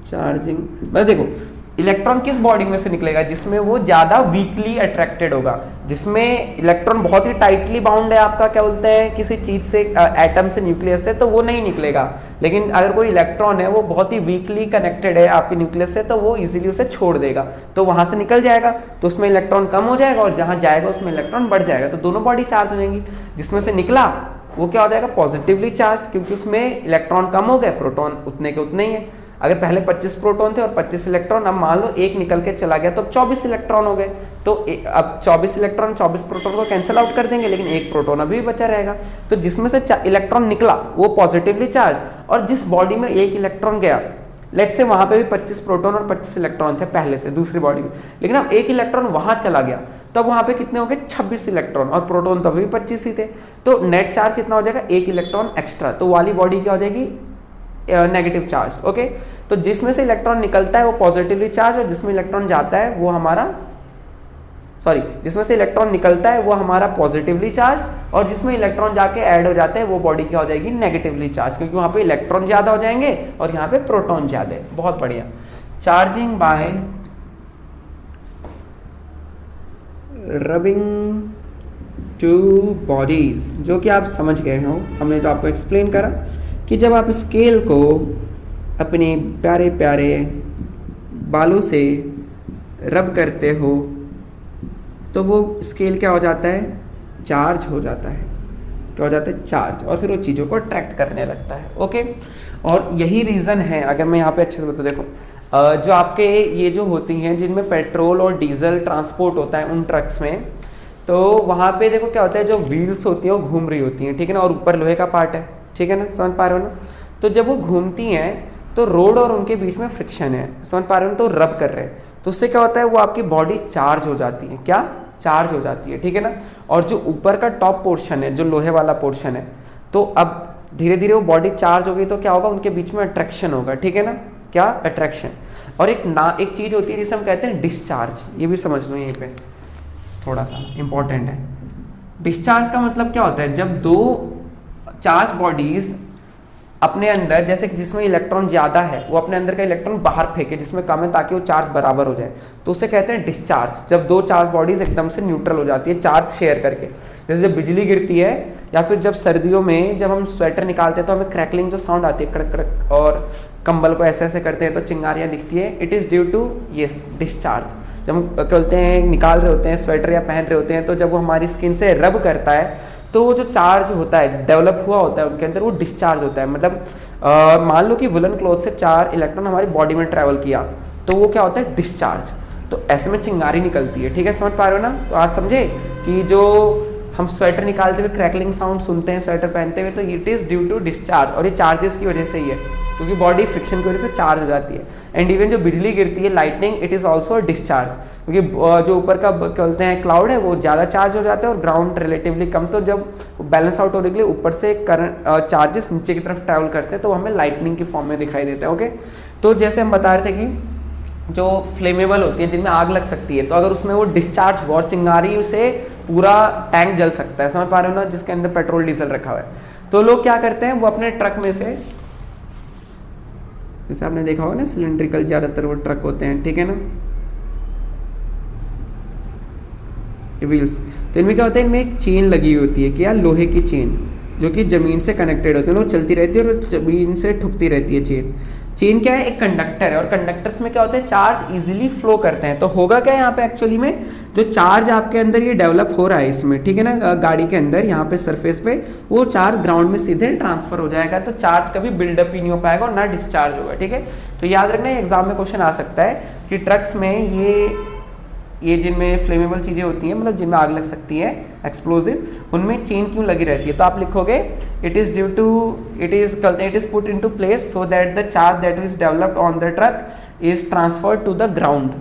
चार्जिंग, बस देखो इलेक्ट्रॉन किस बॉडी में से निकलेगा, जिसमें वो ज्यादा वीकली अट्रैक्टेड होगा, जिसमें इलेक्ट्रॉन बहुत ही टाइटली बाउंड है आपका, क्या बोलते हैं, किसी चीज से, एटम से, न्यूक्लियस से, तो वो नहीं निकलेगा। लेकिन अगर कोई इलेक्ट्रॉन है वो बहुत ही वीकली कनेक्टेड है आपके न्यूक्लियस से, तो वो इजीली उसे छोड़ देगा, तो वहां से निकल जाएगा, तो उसमें इलेक्ट्रॉन कम हो जाएगा, और जहां जाएगा उसमें इलेक्ट्रॉन बढ़ जाएगा, तो दोनों बॉडी चार्ज हो जाएंगी। जिसमें से निकला वो क्या हो जाएगा, पॉजिटिवली चार्ज, क्योंकि उसमें इलेक्ट्रॉन कम हो गए, प्रोटॉन उतने के उतने ही है। अगर पहले 25 प्रोटॉन थे और 25 इलेक्ट्रॉन, अब मान लो एक निकल के चला गया तो अब 24 इलेक्ट्रॉन हो गए, तो अब 24 इलेक्ट्रॉन 24 प्रोटॉन को कैंसिल आउट कर देंगे, लेकिन एक प्रोटॉन अभी भी बचा रहेगा। तो जिसमें से इलेक्ट्रॉन निकला वो पॉजिटिवली चार्ज, और जिस बॉडी में एक इलेक्ट्रॉन गया, लेट से वहां पे भी 25 प्रोटॉन और 25 इलेक्ट्रॉन थे पहले से दूसरी बॉडी में, लेकिन अब एक इलेक्ट्रॉन वहां चला गया, तब वहाँ पे कितने हो गए 26 इलेक्ट्रॉन, और प्रोटॉन तब भी 25 ही थे, तो नेट चार्ज कितना हो जाएगा, 1 इलेक्ट्रॉन एक्स्ट्रा, तो वाली बॉडी क्या हो जाएगी, नेगेटिव चार्ज। ओके, तो जिसमें से इलेक्ट्रॉन निकलता है वो पॉजिटिवली चार्ज, और जिसमें इलेक्ट्रॉन जाता है वो हमारा जिसमें से इलेक्ट्रॉन निकलता है वो हमारा पॉजिटिवली चार्ज, और जिसमें इलेक्ट्रॉन जाके ऐड हो जाते हैं वो बॉडी क्या हो जाएगी, नेगेटिवली चार्ज, क्योंकि वहां पे इलेक्ट्रॉन ज्यादा हो जाएंगे और यहाँ पे प्रोटॉन ज्यादा है। बहुत बढ़िया। Charging by rubbing two bodies, जो कि आप समझ गए हो, हमने जो आपको एक्सप्लेन करा कि जब आप स्केल को अपने प्यारे प्यारे बालों से रब करते हो तो वो स्केल क्या हो जाता है, चार्ज हो जाता है। क्या हो जाता है, चार्ज, और फिर वो चीज़ों को अट्रैक्ट करने लगता है। ओके, और यही रीज़न है, अगर मैं यहाँ पे अच्छे से बता, देखो जो आपके ये जो होती हैं जिनमें पेट्रोल और डीजल ट्रांसपोर्ट होता है उन ट्रक्स में, तो वहाँ पे देखो क्या होता है, जो व्हील्स होती हैं वो घूम रही होती हैं, ठीक है ना, और ऊपर लोहे का पार्ट है, ठीक है ना, समझ पा रहे हो ना। तो जब वो घूमती हैं तो रोड और उनके बीच में फ्रिक्शन है, समझ पा रहे हो, तो रब कर रहे हैं, तो उससे क्या होता है, वो आपकी बॉडी चार्ज हो जाती है। क्या, चार्ज हो जाती है, ठीक है ना। और जो ऊपर का टॉप पोर्शन है, जो लोहे वाला पोर्शन है, तो अब धीरे धीरे वो बॉडी चार्ज हो गई तो क्या होगा, उनके बीच में अट्रैक्शन होगा, ठीक है ना, क्या, अट्रैक्शन। और एक चीज होती है जिसे हम कहते हैं डिस्चार्ज, ये भी समझ लो, यहीं पे थोड़ा सा इंपॉर्टेंट है। डिस्चार्ज का मतलब क्या होता है, जब दो चार्ज बॉडीज अपने अंदर, जैसे जिसमें इलेक्ट्रॉन ज़्यादा है वो अपने अंदर का इलेक्ट्रॉन बाहर फेंके जिसमें कम है, ताकि वो चार्ज बराबर हो जाए, तो उसे कहते हैं डिस्चार्ज। जब दो चार्ज बॉडीज एकदम से न्यूट्रल हो जाती है चार्ज शेयर करके, जैसे जब बिजली गिरती है, या फिर जब सर्दियों में जब हम स्वेटर निकालते हैं तो हमें क्रैकलिंग जो साउंड आती है, कड़क कड़क, और कंबल को ऐसे ऐसे करते हैं तो चिंगारियाँ दिखती है, it is due to yes discharge. जब हम बोलते हैं निकाल रहे होते हैं स्वेटर या पहन रहे होते हैं, तो जब वो हमारी स्किन से रब करता है तो वो जो चार्ज होता है, डेवलप हुआ होता है उनके अंदर, वो डिस्चार्ज होता है। मतलब मान लो कि वुलन क्लॉथ से 4 इलेक्ट्रॉन हमारी बॉडी में ट्रैवल किया, तो वो क्या होता है, डिस्चार्ज। तो ऐसे में चिंगारी निकलती है, ठीक है, समझ पा रहे हो ना। तो आज समझे कि जो हम स्वेटर निकालते हुए क्रैकलिंग साउंड सुनते हैं स्वेटर पहनते हुए, तो it is due to discharge, और ये चार्जेस की वजह से ही है, क्योंकि बॉडी फ्रिक्शन की वजह से चार्ज हो जाती है। एंड इवन जो बिजली गिरती है, lightning, it is also discharge, क्योंकि जो ऊपर का बोलते हैं क्लाउड है वो ज़्यादा चार्ज हो जाता है और ग्राउंड रिलेटिवली कम, तो जब बैलेंस आउट होने के लिए ऊपर से करंट चार्जेस नीचे की तरफ ट्रैवल करते हैं तो हमें लाइटनिंग की फॉर्म में दिखाई देता है। ओके, तो जैसे हम बता रहे थे कि जो फ्लेमेबल होती है, जिनमें आग लग सकती है, तो अगर उसमें वो डिस्चार्ज हुआ और चिंगारी से पूरा टैंक जल सकता है, समझ पा रहे हो ना, जिसके अंदर पेट्रोल डीजल रखा हुआ है, तो लोग क्या करते हैं, वो अपने ट्रक में से, जैसे आपने देखा होगा ना सिलेंड्रिकल ज़्यादातर वो ट्रक होते हैं, ठीक है ना, व्हील्स, तो इनमें क्या होता है, इनमें एक चेन लगी होती है, क्या, लोहे की चेन, जो कि ज़मीन से कनेक्टेड होती है, वो चलती रहती है और ज़मीन से ठुकती रहती है। चेन क्या है, एक कंडक्टर है, और कंडक्टर्स में क्या होता है, चार्ज इजीली फ्लो करते हैं। तो होगा क्या यहाँ पे, एक्चुअली में जो चार्ज आपके अंदर ये डेवलप हो रहा है इसमें, ठीक है ना, गाड़ी के अंदर यहाँ पे सरफेस पे, वो चार्ज ग्राउंड में सीधे ट्रांसफर हो जाएगा, तो चार्ज कभी बिल्डअप ही नहीं हो पाएगा और ना डिस्चार्ज होगा, ठीक है। तो याद रखना, एग्जाम में क्वेश्चन आ सकता है कि ट्रक्स में ये जिनमें फ्लेमेबल चीज़ें होती हैं, मतलब जिनमें आग लग सकती है, एक्सप्लोजिव, उनमें चेन क्यों लगी रहती है, तो आप लिखोगे it is due to it is put into place so that the charge that is developed on the truck is transferred to the ground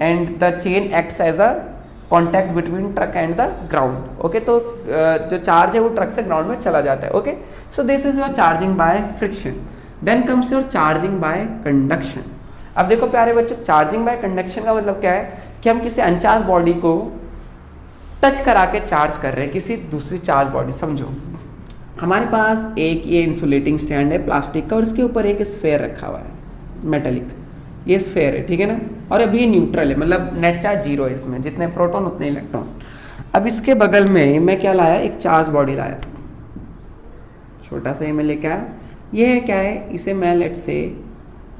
and the chain acts as a contact between truck and the ground. Okay, तो जो charge है वो truck से ground में चला जाता है। Okay, so this is your charging by friction. Then comes your charging by conduction. अब देखो प्यारे बच्चों, चार्जिंग बाय कंडक्शन का मतलब क्या है कि हम किसी अनचार्ज बॉडी को टच करा के चार्ज कर रहे हैं किसी दूसरी चार्ज बॉडी। समझो, हमारे पास एक ये इंसुलेटिंग स्टैंड है प्लास्टिक का, और इसके ऊपर एक स्फेयर रखा हुआ है मेटेलिक, ये स्फेयर है, ठीक है ना, और अभी ये न्यूट्रल है, मतलब नेट चार्ज जीरो है इसमें, जितने प्रोटॉन उतने इलेक्ट्रॉन। अब इसके बगल में मैं क्या लाया, एक चार्ज बॉडी लाया, छोटा सा ये मैं लेके आया। ये है क्या है, इसे मैं लेट से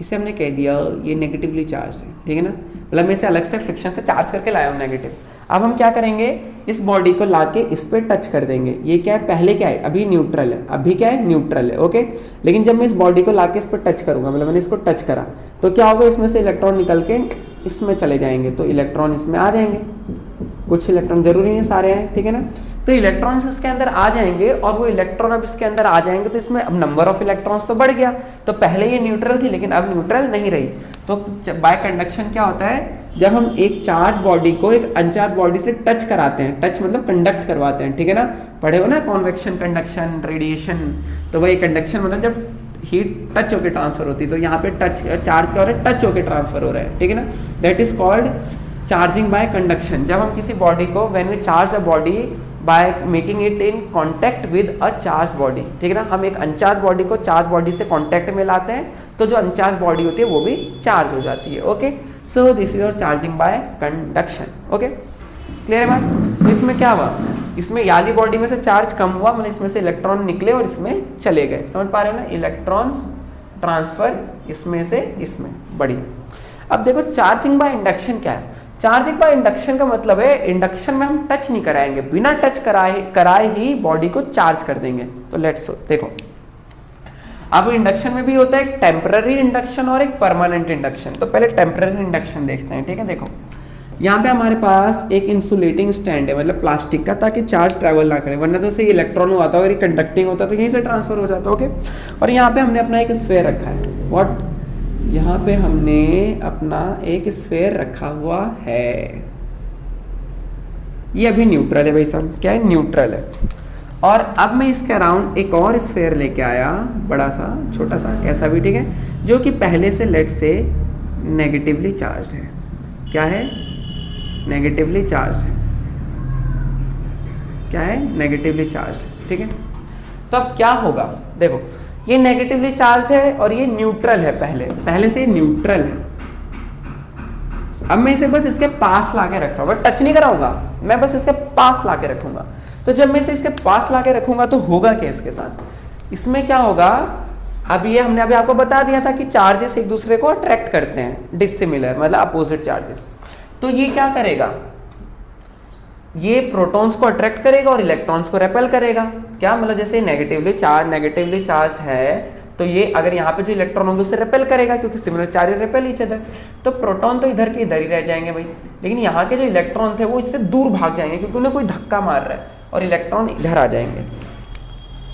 इसे हमने कह दिया ये नेगेटिवली चार्ज है, ठीक है ना, मतलब मैं इसे अलग से फ्रिक्शन से चार्ज करके लाया हूँ नेगेटिव। अब हम क्या करेंगे, इस बॉडी को लाके इस पर टच कर देंगे। ये क्या है, पहले क्या है, अभी न्यूट्रल है, अभी क्या है, न्यूट्रल है। ओके, लेकिन जब मैं इस बॉडी को लाके इस पर टच करूंगा, मतलब मैंने इसको टच करा, तो क्या होगा, इसमें से इलेक्ट्रॉन निकल के इसमें चले जाएंगे, तो इलेक्ट्रॉन इसमें आ जाएंगे। कुछ इलेक्ट्रॉन, जरूरी नहीं सारे हैं, ठीक है ना। तो इलेक्ट्रॉन्स इसके अंदर आ जाएंगे और वो इलेक्ट्रॉन अब इसके अंदर आ जाएंगे तो इसमें अब नंबर ऑफ इलेक्ट्रॉन्स तो बढ़ गया। तो पहले ये न्यूट्रल थी लेकिन अब न्यूट्रल नहीं रही। तो बाय कंडक्शन क्या होता है, जब हम एक चार्ज बॉडी को एक अनचार्ज बॉडी से टच कराते हैं, टच मतलब कंडक्ट करवाते हैं, ठीक है ना, पढ़े हो ना कॉन्वेक्शन, कंडक्शन, रेडिएशन। तो वही कंडक्शन मतलब जब हीट टच होकर ट्रांसफर होती है, तो यहाँ पे टच चार्ज क्या हो रहा है, टच होकर ट्रांसफर हो रहा है, ठीक है ना, that is called charging by conduction. जब हम किसी बॉडी को when we charge a body by making it in contact with a charge body, ठीक है ना, हम एक अनचार्ज बॉडी को चार्ज बॉडी से कॉन्टैक्ट में लाते हैं तो जो अनचार्ज बॉडी होती है वो भी चार्ज हो जाती है। Okay, so this is your charging by conduction. Okay, clear है बात। तो इसमें क्या हुआ, इसमें याली बॉडी में से चार्ज कम हुआ, मतलब इसमें से इलेक्ट्रॉन निकले और इसमें चले गए, समझ पा रहे हो ना, इलेक्ट्रॉन्स ट्रांसफर इसमें से इसमें। बढ़िया। अब देखो चार्जिंग बाय इंडक्शन क्या है। चार्जिंग बाय इंडक्शन का मतलब है इंडक्शन में हम टच नहीं कराएंगे, बिना टच कराए ही बॉडी को चार्ज कर देंगे। तो लेट्स देखो, अब इंडक्शन में भी होता है एक टेम्पररी इंडक्शन और एक परमानेंट इंडक्शन। तो पहले टेम्पररी इंडक्शन देखते हैं, ठीक है। देखो यहाँ पे हमारे पास एक इंसुलेटिंग स्टैंड है, मतलब प्लास्टिक का, ताकि चार्ज ट्रैवल ना करे, वरना तो से इलेक्ट्रॉन हुआ था, अगर ये कंडक्टिंग होता तो यहीं से ट्रांसफर हो जाता। ओके, और यहाँ पे हमने अपना एक स्फीयर रखा है। व्हाट, यहाँ पे हमने अपना एक स्फीयर रखा हुआ है, ये अभी न्यूट्रल है भाई साहब, क्या है, न्यूट्रल है। और अब मैं इसके अराउंड एक और स्फीयर लेके आया, बड़ा सा, छोटा सा, कैसा भी, ठीक है, जो कि पहले से लेट से नेगेटिवली चार्ज है। क्या है, नेगेटिवली चार्ज है। क्या है, नेगेटिवली चार्ज है, ठीक है। तो अब क्या होगा, देखो ये नेगेटिवली चार्ज है और ये न्यूट्रल है, पहले से न्यूट्रल है। अब मैं इसे बस इसके पास लाके रख रहा हूँ, टच नहीं कराऊंगा, मैं बस इसके पास लाके रखूंगा। तो जब मैं इसे इसके पास लाके रखूंगा तो होगा क्या इसके साथ, इसमें क्या होगा, अब ये हमने अभी आपको बता दिया था कि चार्जेस एक दूसरे को अट्रैक्ट करते हैं, डिसिमिलर मतलब अपोजिट चार्जेस। तो ये क्या करेगा, ये प्रोटॉन्स को अट्रैक्ट करेगा और इलेक्ट्रॉन्स को रेपेल करेगा। क्या मतलब, जैसे नेगेटिवली चार्ज है तो ये अगर यहाँ पे जो इलेक्ट्रॉन होंगे उससे रेपेल करेगा, क्योंकि similar charge repel each other. तो प्रोटॉन तो इधर के इधर ही रह जाएंगे भाई, लेकिन यहाँ के जो इलेक्ट्रॉन थे वो इससे दूर भाग जाएंगे, क्योंकि उन्हें कोई धक्का मार रहा है, और इलेक्ट्रॉन इधर आ जाएंगे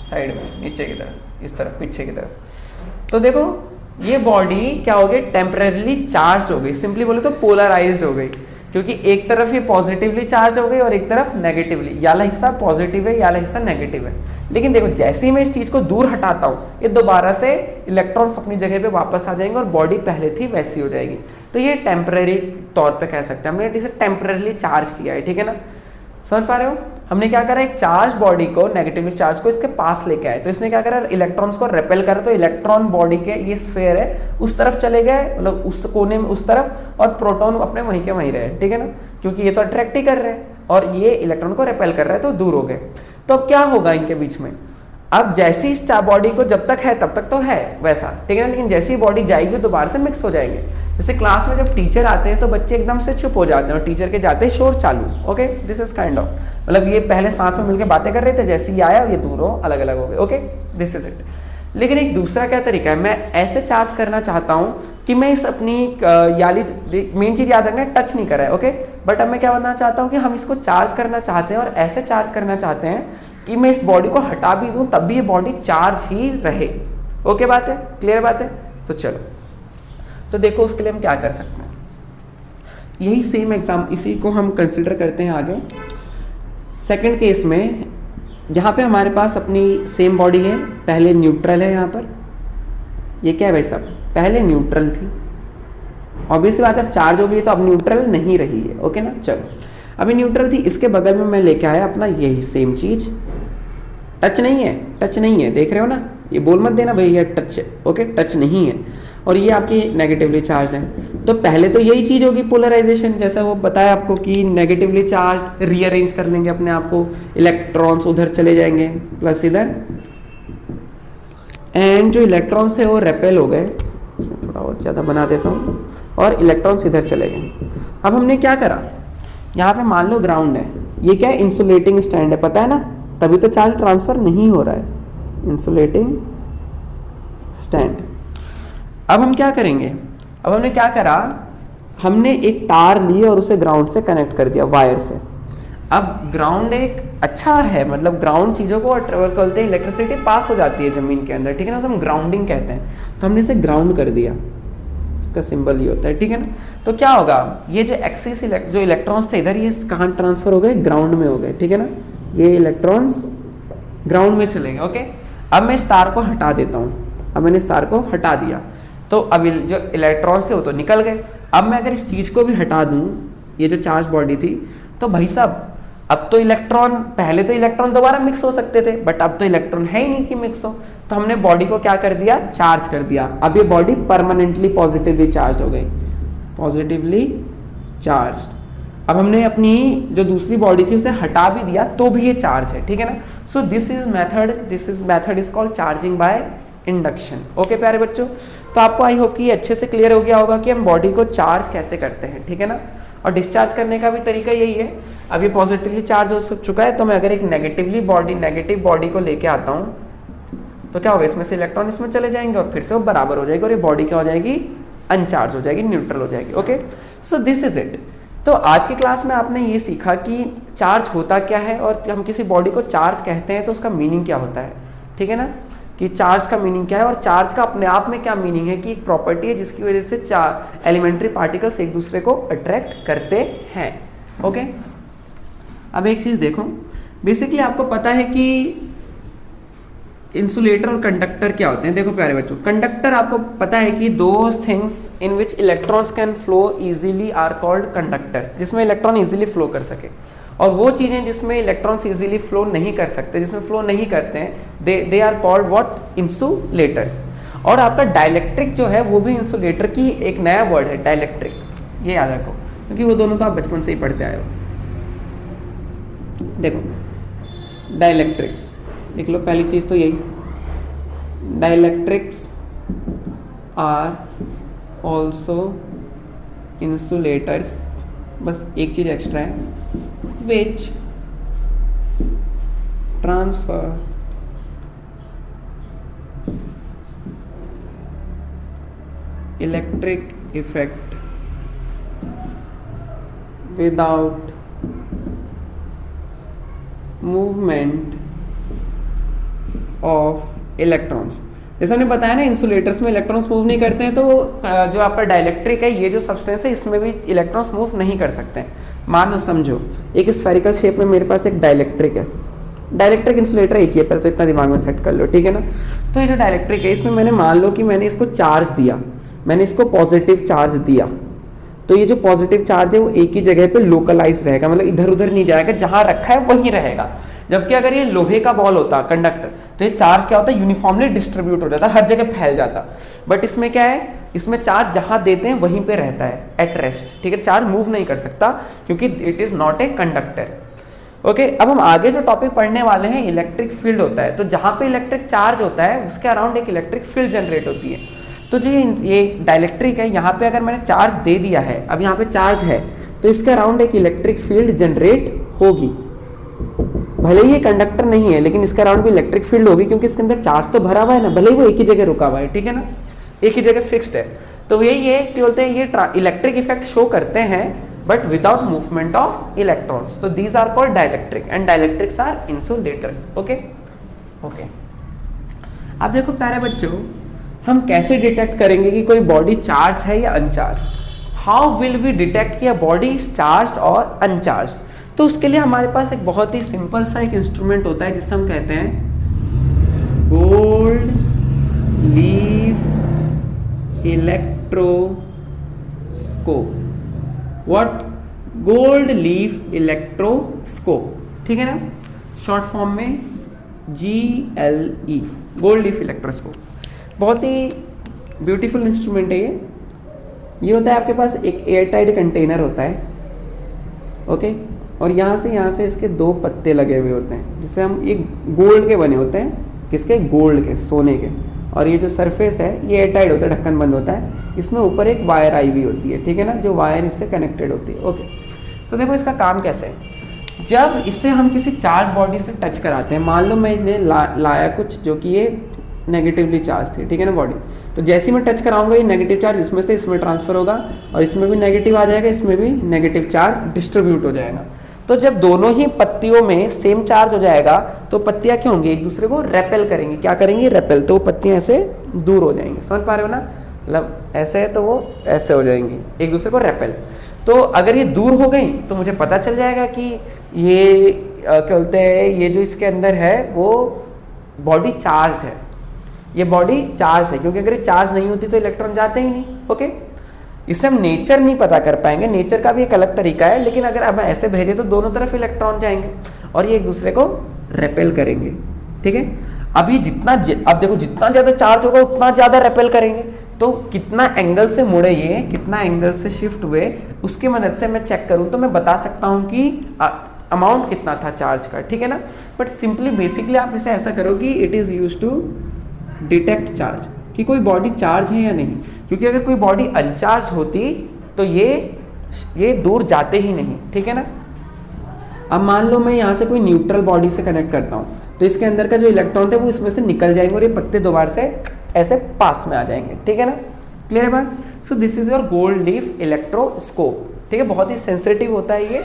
साइड में, नीचे की तरफ, इस तरफ, पीछे की तरफ। तो देखो ये बॉडी क्या हो गई, टेम्परेरीली चार्ज हो गई, सिंपली बोले तो पोलराइज्ड हो गई, क्योंकि एक तरफ ये पॉजिटिवली चार्ज हो गई और एक तरफ नेगेटिवली, याला हिस्सा पॉजिटिव है, याला हिस्सा नेगेटिव है। लेकिन देखो जैसे ही मैं इस चीज को दूर हटाता हूँ, ये दोबारा से इलेक्ट्रॉन्स अपनी जगह पे वापस आ जाएंगे और बॉडी पहले थी वैसी हो जाएगी। तो ये टेम्परेरी तौर पे कह सकते हैं, हमने इसे टेम्परेरीली चार्ज किया है, ठीक है ना, समझ पा रहे हो। हमने क्या करा, एक चार्ज बॉडी को, नेगेटिवली चार्ज को इसके पास लेके आए, तो इसने क्या करा, इलेक्ट्रॉन्स को रेपेल करा, तो इलेक्ट्रॉन बॉडी के ये स्फीयर है उस तरफ चले गए, मतलब उस कोने में उस तरफ, और प्रोटॉन अपने वहीं के वहीं रहे, ठीक है ना, क्योंकि ये तो अट्रैक्ट ही कर रहे हैं और ये इलेक्ट्रॉन को रेपेल कर रहा है, तो दूर हो गए। तो अब क्या होगा इनके बीच में, अब जैसी इस बॉडी को जब तक है तब तक तो है वैसा, ठीक है ना, लेकिन जैसी बॉडी जाएगी दोबारा से मिक्स हो जाएंगे। जैसे क्लास में जब टीचर आते हैं तो बच्चे एकदम से चुप हो जाते हैं और टीचर के जाते ही शोर चालू। Okay, this is kind of, मतलब ये पहले साथ में मिलकर बातें कर रहे थे, जैसे ही आया ये दूर हो, अलग अलग हो गए। Okay, this is it. लेकिन एक दूसरा क्या तरीका है, मैं ऐसे चार्ज करना चाहता हूँ कि मैं इस अपनी याली, मेन चीज याद रखना, टच नहीं करा है। ओके, बट अब मैं क्या बताना चाहता हूँ कि हम इसको चार्ज करना चाहते हैं और ऐसे चार्ज करना चाहते हैं कि मैं इस बॉडी को हटा भी दूं तब भी ये बॉडी चार्ज ही रहे। ओके, बात है, क्लियर बात है। तो चलो, तो देखो उसके लिए हम क्या कर सकते हैं, यही सेम एग्जाम, इसी को हम कंसिडर करते हैं आगे। सेकंड केस में यहाँ पे हमारे पास अपनी सेम बॉडी है, पहले न्यूट्रल है, यहाँ पर ये क्या है भाई साहब, पहले न्यूट्रल थी, ऑब्वियस बात है, अब चार्ज हो गई तो अब न्यूट्रल नहीं रही है। ओके ना, चलो अभी न्यूट्रल थी, इसके बगल में मैं लेके आया अपना यही सेम चीज, टच नहीं है, टच नहीं है, देख रहे हो ना, ये बोल मत देना भाई ये टच है। ओके, टच नहीं है, और ये आपकी नेगेटिवली चार्ज है। तो पहले तो यही चीज होगी पोलराइजेशन, जैसा वो बताया आपको कि नेगेटिवली चार्ज रीअरेंज कर लेंगे अपने आप को, इलेक्ट्रॉन्स उधर चले जाएंगे प्लस इधर, एंड जो इलेक्ट्रॉन्स थे वो रेपेल हो गए, इसमें थोड़ा और ज़्यादा बना देता हूँ, और इलेक्ट्रॉन्स इधर चले गए। अब हमने क्या करा, यहाँ पे मान लो ग्राउंड है, ये क्या है, इंसुलेटिंग स्टैंड है, पता है ना, तभी तो चार्ज ट्रांसफर नहीं हो रहा है, इंसुलेटिंग स्टैंड। अब हम क्या करेंगे, अब हमने क्या करा, हमने एक तार ली और उसे ग्राउंड से कनेक्ट कर दिया वायर से। अब ग्राउंड एक अच्छा है, मतलब ग्राउंड चीज़ों को ट्रेवल करते हैं, इलेक्ट्रिसिटी पास हो जाती है ज़मीन के अंदर, ठीक है ना, उसे हम ग्राउंडिंग कहते हैं। तो हमने इसे ग्राउंड कर दिया, इसका सिंबल ये होता है, ठीक है ना। तो क्या होगा, ये जो एक्सिस जो इलेक्ट्रॉन्स थे इधर, ये कहाँ ट्रांसफर हो गए, ग्राउंड में हो गए, ठीक है ना, ये इलेक्ट्रॉन्स ग्राउंड में चले गए। ओके, अब मैं इस तार को हटा देता हूँ, अब मैंने इस तार को हटा दिया, तो अब जो इलेक्ट्रॉन्स थे वो तो निकल गए। अब मैं अगर इस चीज़ को भी हटा दूँ, ये जो चार्ज बॉडी थी, तो भाई साहब अब तो इलेक्ट्रॉन, पहले तो इलेक्ट्रॉन दोबारा मिक्स हो सकते थे, बट अब तो इलेक्ट्रॉन है ही नहीं कि मिक्स हो, तो हमने बॉडी को क्या कर दिया, चार्ज कर दिया। अब ये बॉडी परमानेंटली पॉजिटिवली चार्ज हो गई, पॉजिटिवली चार्ज। अब हमने अपनी जो दूसरी बॉडी थी उसे हटा भी दिया तो भी ये चार्ज है, ठीक है ना। So this is method is called charging by induction. Okay प्यारे बच्चों, तो आपको आई होप कि अच्छे से क्लियर हो गया होगा कि हम बॉडी को चार्ज कैसे करते हैं, ठीक है ना। और डिस्चार्ज करने का भी तरीका यही है। अब ये पॉजिटिवली चार्ज हो चुका है, तो मैं अगर एक नेगेटिव बॉडी को लेके आता हूँ तो क्या होगा, इसमें से इलेक्ट्रॉन इसमें चले जाएंगे और फिर से वो बराबर हो जाएगी और ये बॉडी क्या हो जाएगी, अनचार्ज हो जाएगी, न्यूट्रल हो जाएगी। Okay, so this is it. तो आज की क्लास में आपने ये सीखा कि चार्ज होता क्या है, और हम किसी बॉडी को चार्ज कहते हैं तो उसका मीनिंग क्या होता है, ठीक है ना, कि चार्ज का मीनिंग क्या है, और चार्ज का अपने आप में क्या मीनिंग है, कि एक प्रॉपर्टी है जिसकी वजह से एलिमेंट्री पार्टिकल्स एक दूसरे को अट्रैक्ट करते हैं। ओके, अब एक चीज देखो, बेसिकली आपको पता है कि इंसुलेटर और कंडक्टर क्या होते हैं। देखो प्यारे बच्चों, कंडक्टर आपको पता है कि those things in which electrons can flow easily are called conductors, जिसमें इलेक्ट्रॉन इजीली फ्लो कर सके। और वो चीजें जिसमें इलेक्ट्रॉन्स इजीली फ्लो नहीं कर सकते, जिसमें फ्लो नहीं करते हैं, they are called what, insulators. और आपका डाइलेक्ट्रिक जो है वो भी इंसुलेटर की एक नया वर्ड है, डाइलेक्ट्रिक, ये याद रखो, क्योंकि वो दोनों तो आप बचपन से ही पढ़ते आए हो। देखो डाइलेक्ट्रिक्स लिख लो, पहली चीज तो यही, डाइलेक्ट्रिक्स आर ऑल्सो इंसुलेटर्स, बस एक चीज एक्स्ट्रा है, which transfer electric effect without movement of electrons। जैसे हमने बताया ना, इंसुलेटर्स में इलेक्ट्रॉन्स मूव नहीं करते हैं, तो जो आपका डाइलेक्ट्रिक है, ये जो सब्सटेंस है, इसमें भी इलेक्ट्रॉन्स मूव नहीं कर सकते हैं। मान लो, समझो एक स्फेरिकल शेप में मेरे पास एक डाइलेक्ट्रिक है, डाइलेक्ट्रिक इंसुलेटर एक ही है, पहले तो इतना दिमाग में सेट कर लो, ठीक है ना। तो ये जो डाइलेक्ट्रिक है, इसमें मैंने मान लो कि मैंने इसको चार्ज दिया, मैंने इसको पॉजिटिव चार्ज दिया, तो ये जो पॉजिटिव चार्ज है वो एक ही जगह पे लोकलाइज रहेगा, मतलब इधर उधर नहीं जाएगा, जहां रखा है वहीं रहेगा। जबकि अगर ये लोहे का बॉल होता, कंडक्टर, तो ये चार्ज क्या होता है, यूनिफॉर्मली डिस्ट्रीब्यूट हो जाता, हर जगह फैल जाता। बट इसमें क्या है, इसमें चार्ज जहां देते हैं वहीं पे रहता है, एट रेस्ट, ठीक है, चार्ज मूव नहीं कर सकता क्योंकि it is not a conductor. Okay, अब हम आगे जो टॉपिक पढ़ने वाले हैं, इलेक्ट्रिक फील्ड होता है। तो जहां पे इलेक्ट्रिक चार्ज होता है उसके अराउंड एक इलेक्ट्रिक फील्ड जनरेट होती है। तो जो ये डाइलेक्ट्रिक है, यहाँ पे अगर मैंने चार्ज दे दिया है, अब यहाँ पे चार्ज है, तो इसके अराउंड एक इलेक्ट्रिक फील्ड जनरेट होगी। भले ही ये कंडक्टर नहीं है, लेकिन इसके अराउंड भी इलेक्ट्रिक फील्ड होगी, क्योंकि इसके अंदर चार्ज तो भरा हुआ है ना, भले ही वो एक ही जगह रुका हुआ है, ठीक है ना, एक ही जगह फिक्स्ड है। तो यही है कि बोलते हैं ये इलेक्ट्रिक इफेक्ट शो करते हैं, but without movement of electrons. तो these are called dielectric and dielectrics are insulators. Okay okay, अब देखो प्यारे बच्चों, हम कैसे डिटेक्ट करेंगे कि कोई बॉडी चार्ज है या uncharge. How will we detect कि बॉडी इज चार्ज और अनचार्ज। तो उसके लिए हमारे पास एक बहुत ही सिंपल सा एक इंस्ट्रूमेंट होता है जिसे हम कहते हैं gold leaf electroscope. What? Gold leaf electroscope, ठीक है ना, शॉर्ट फॉर्म में GLE, गोल्ड लीफ इलेक्ट्रोस्कोप। बहुत ही ब्यूटीफुल इंस्ट्रूमेंट है ये होता है आपके पास एक एयरटाइट कंटेनर होता है, ओके, और यहाँ से इसके दो पत्ते लगे हुए होते हैं, जिससे हम एक गोल्ड के बने होते हैं, किसके? गोल्ड के, सोने के। और ये जो सरफेस है ये एयरटाइट होता है, ढक्कन बंद होता है, इसमें ऊपर एक वायर आई हुई होती है, ठीक है ना, जो वायर इससे कनेक्टेड होती है। ओके, तो देखो इसका काम कैसे है। जब इससे हम किसी चार्ज बॉडी से टच कराते हैं, मान लो मैं इसने लाया कुछ जो कि ये नेगेटिवली चार्ज थी, ठीक है ना बॉडी, तो जैसे ही मैं टच कराऊंगा ये नेगेटिव चार्ज इसमें से इसमें ट्रांसफर होगा, और इसमें भी नेगेटिव आ जाएगा, इसमें भी नेगेटिव चार्ज डिस्ट्रीब्यूट हो जाएगा। तो जब दोनों ही पत्तियों में सेम चार्ज हो जाएगा तो पत्तियां क्या होंगी, एक दूसरे को रेपेल करेंगी। क्या करेंगी, रेपेल। तो वो पत्तियां ऐसे दूर हो जाएंगी, समझ पा रहे हो ना, मतलब ऐसे है तो वो ऐसे हो जाएंगी, एक दूसरे को रेपेल। तो अगर ये दूर हो गई तो मुझे पता चल जाएगा कि ये क्या बोलते हैं, ये जो इसके अंदर है वो बॉडी चार्ज है, ये बॉडी चार्ज है, क्योंकि अगर ये चार्ज नहीं होती तो इलेक्ट्रॉन जाते ही नहीं। ओके, इससे हम नेचर नहीं पता कर पाएंगे, नेचर का भी एक अलग तरीका है, लेकिन अगर अब ऐसे भेजे तो दोनों तरफ इलेक्ट्रॉन जाएंगे और ये एक दूसरे को रेपेल करेंगे। ठीक है, अब ये अब देखो जितना ज्यादा चार्ज होगा उतना ज्यादा रेपेल करेंगे। तो कितना एंगल से मुड़े, ये कितना एंगल से शिफ्ट हुए, उसकी मदद से मैं चेक करूं तो मैं बता सकता हूं कि अमाउंट कितना था चार्ज का। ठीक है ना, बट सिंपली बेसिकली आप इसे ऐसा करो कि it is used to detect charge, कि कोई बॉडी चार्ज है या नहीं, क्योंकि अगर कोई बॉडी अनचार्ज होती तो ये दूर जाते ही नहीं। ठीक है ना, अब मान लो मैं यहाँ से कोई न्यूट्रल बॉडी से कनेक्ट करता हूँ तो इसके अंदर का जो इलेक्ट्रॉन थे वो इसमें से निकल जाएंगे और ये पत्ते दोबारा से ऐसे पास में आ जाएंगे। ठीक है ना, क्लियर है बात। सो this is your gold leaf electroscope. ठीक है, बहुत ही सेंसिटिव होता है ये,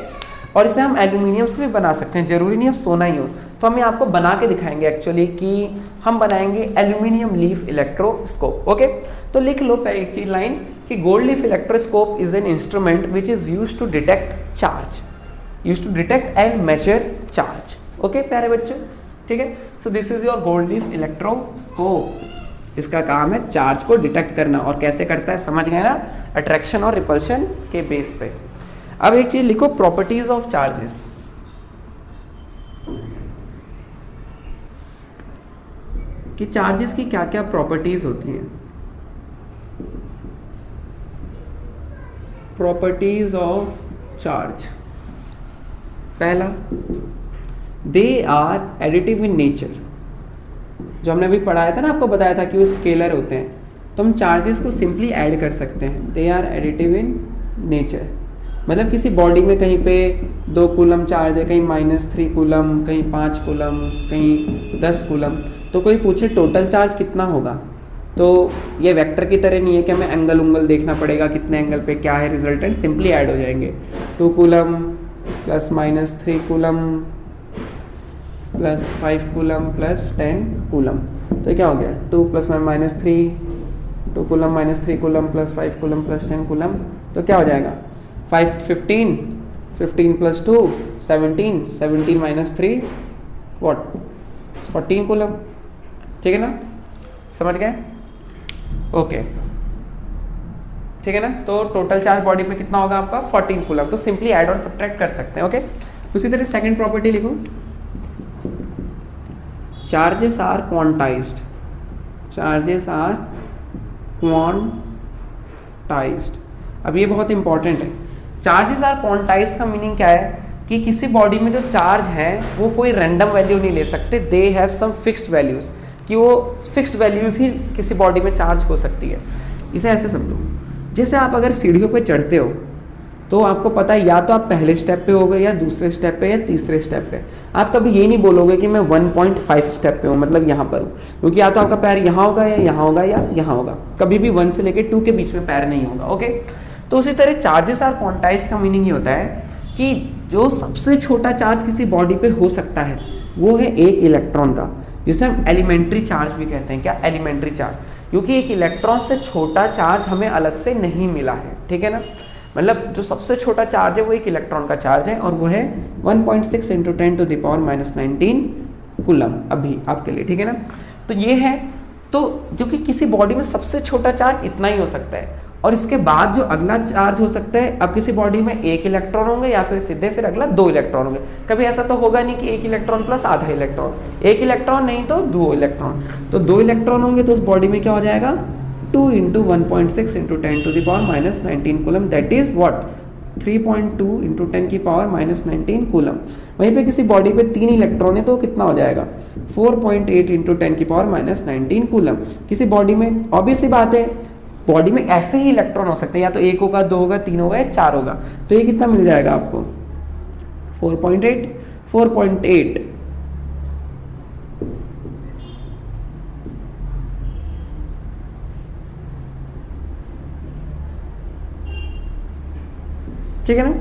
और इसे हम एल्यूमिनियम से भी बना सकते हैं, जरूरी नहीं है सोना ही हो। तो हम आपको बना के दिखाएंगे एक्चुअली कि हम बनाएंगे एल्यूमिनियम लीफ इलेक्ट्रोस्कोप। ओके, तो लिख लो पहली चीज लाइन कि gold leaf electroscope is an instrument which is used to detect charge, used to detect and measure charge. Okay प्यारे बच्चों, ठीक है। So this is your gold leaf electroscope. इसका काम है चार्ज को डिटेक्ट करना, और कैसे करता है समझ गए ना, अट्रैक्शन और रिपल्शन के बेस पे। अब एक चीज लिखो, प्रॉपर्टीज ऑफ चार्जेस। कि चार्जेस की क्या क्या प्रॉपर्टीज होती हैं। प्रॉपर्टीज ऑफ चार्ज, पहला they are additive in nature. जो हमने अभी पढ़ाया था ना, आपको बताया था कि वो स्केलर होते हैं, तो हम चार्जेस को सिंपली ऐड कर सकते हैं। They are additive in nature, मतलब किसी बॉडी में कहीं पे 2 कूलम चार्ज है, कहीं -3 कूलम, कहीं 5 कूलम, कहीं 10 कूलम, तो कोई पूछे टोटल चार्ज कितना होगा, तो ये वेक्टर की तरह नहीं है कि हमें एंगल उंगल देखना पड़ेगा कितने एंगल पे क्या है रिजल्टेंट, सिंपली ऐड हो जाएंगे। 2 coulomb plus -3 coulomb plus 5 coulomb plus 10 coulomb, तो क्या हो गया 2 + -3, 2 coulomb -3 coulomb plus 5 coulomb plus 10 coulomb, तो क्या हो जाएगा 15 + 2 17, 17 - 3 व्हाट 14 कूलम। ठीक है ना, समझ गए, ओके ठीक है ना। तो टोटल चार्ज बॉडी पे कितना होगा आपका 14 कूलम, तो सिंपली ऐड और सब्ट्रैक्ट कर सकते हैं। ओके, उसी तरह सेकंड प्रॉपर्टी लिखो, charges are quantized. Charges are quantized, अब ये बहुत इंपॉर्टेंट है। चार्जेस आर क्वांटाइज्ड का मीनिंग क्या है कि किसी बॉडी में जो चार्ज है वो कोई रैंडम वैल्यू नहीं ले सकते, they have some fixed values, कि वो फिक्स्ड वैल्यूज ही किसी बॉडी में चार्ज हो सकती है। इसे ऐसे समझो, जैसे आप अगर सीढ़ियों पे चढ़ते हो तो आपको पता है या तो आप पहले स्टेप पे होगे या दूसरे स्टेप पे या तीसरे स्टेप पे। आप कभी ये नहीं बोलोगे कि मैं 1.5 स्टेप पे हूँ, मतलब यहाँ पर हूँ, क्योंकि या तो आपका पैर यहाँ होगा या यहाँ होगा या यहाँ होगा, कभी भी 1 से लेके 2 के बीच में पैर नहीं होगा। ओके, तो उसी तरह चार्जेस आर क्वांटाइज्ड का मीनिंग ये होता है कि जो सबसे छोटा चार्ज किसी बॉडी पे हो सकता है वो है 1 इलेक्ट्रॉन का, जिसे हम एलिमेंट्री चार्ज भी कहते हैं। क्या एलिमेंट्री चार्ज, क्योंकि 1 इलेक्ट्रॉन से छोटा चार्ज हमें अलग से नहीं मिला है। ठीक है ना, मतलब जो सबसे छोटा चार्ज है वो 1 इलेक्ट्रॉन का चार्ज है, और वो है 1.6 × 10⁻⁻19 कूलम अभी आपके लिए। ठीक है ना, तो ये है, तो जो कि किसी बॉडी में सबसे छोटा चार्ज इतना ही हो सकता है। और इसके बाद जो अगला चार्ज हो सकता है, अब किसी बॉडी में 1 इलेक्ट्रॉन होंगे या फिर सीधे फिर अगला 2 इलेक्ट्रॉन होंगे। कभी ऐसा तो होगा नहीं कि 1 इलेक्ट्रॉन प्लस आधा इलेक्ट्रॉन, 1 इलेक्ट्रॉन नहीं तो 2 इलेक्ट्रॉन, तो 2 इलेक्ट्रॉन होंगे तो उस बॉडी में क्या हो जाएगा 2 × 1.6 × 10⁻⁻19 coulomb, that is what 3.2 × 10⁻⁻19 coulomb. वहीं पे किसी बॉडी पे 3 इलेक्ट्रॉन है तो कितना हो जाएगा 4.8 × 10⁻⁻19 कूलम। किसी बॉडी में ऑब्वियस सी बात है, बॉडी में ऐसे ही इलेक्ट्रॉन हो सकते हैं, या तो 1 होगा, 2 होगा, 3 होगा या 4 होगा, तो ये कितना मिल जाएगा आपको 4.8। ठीक है ना,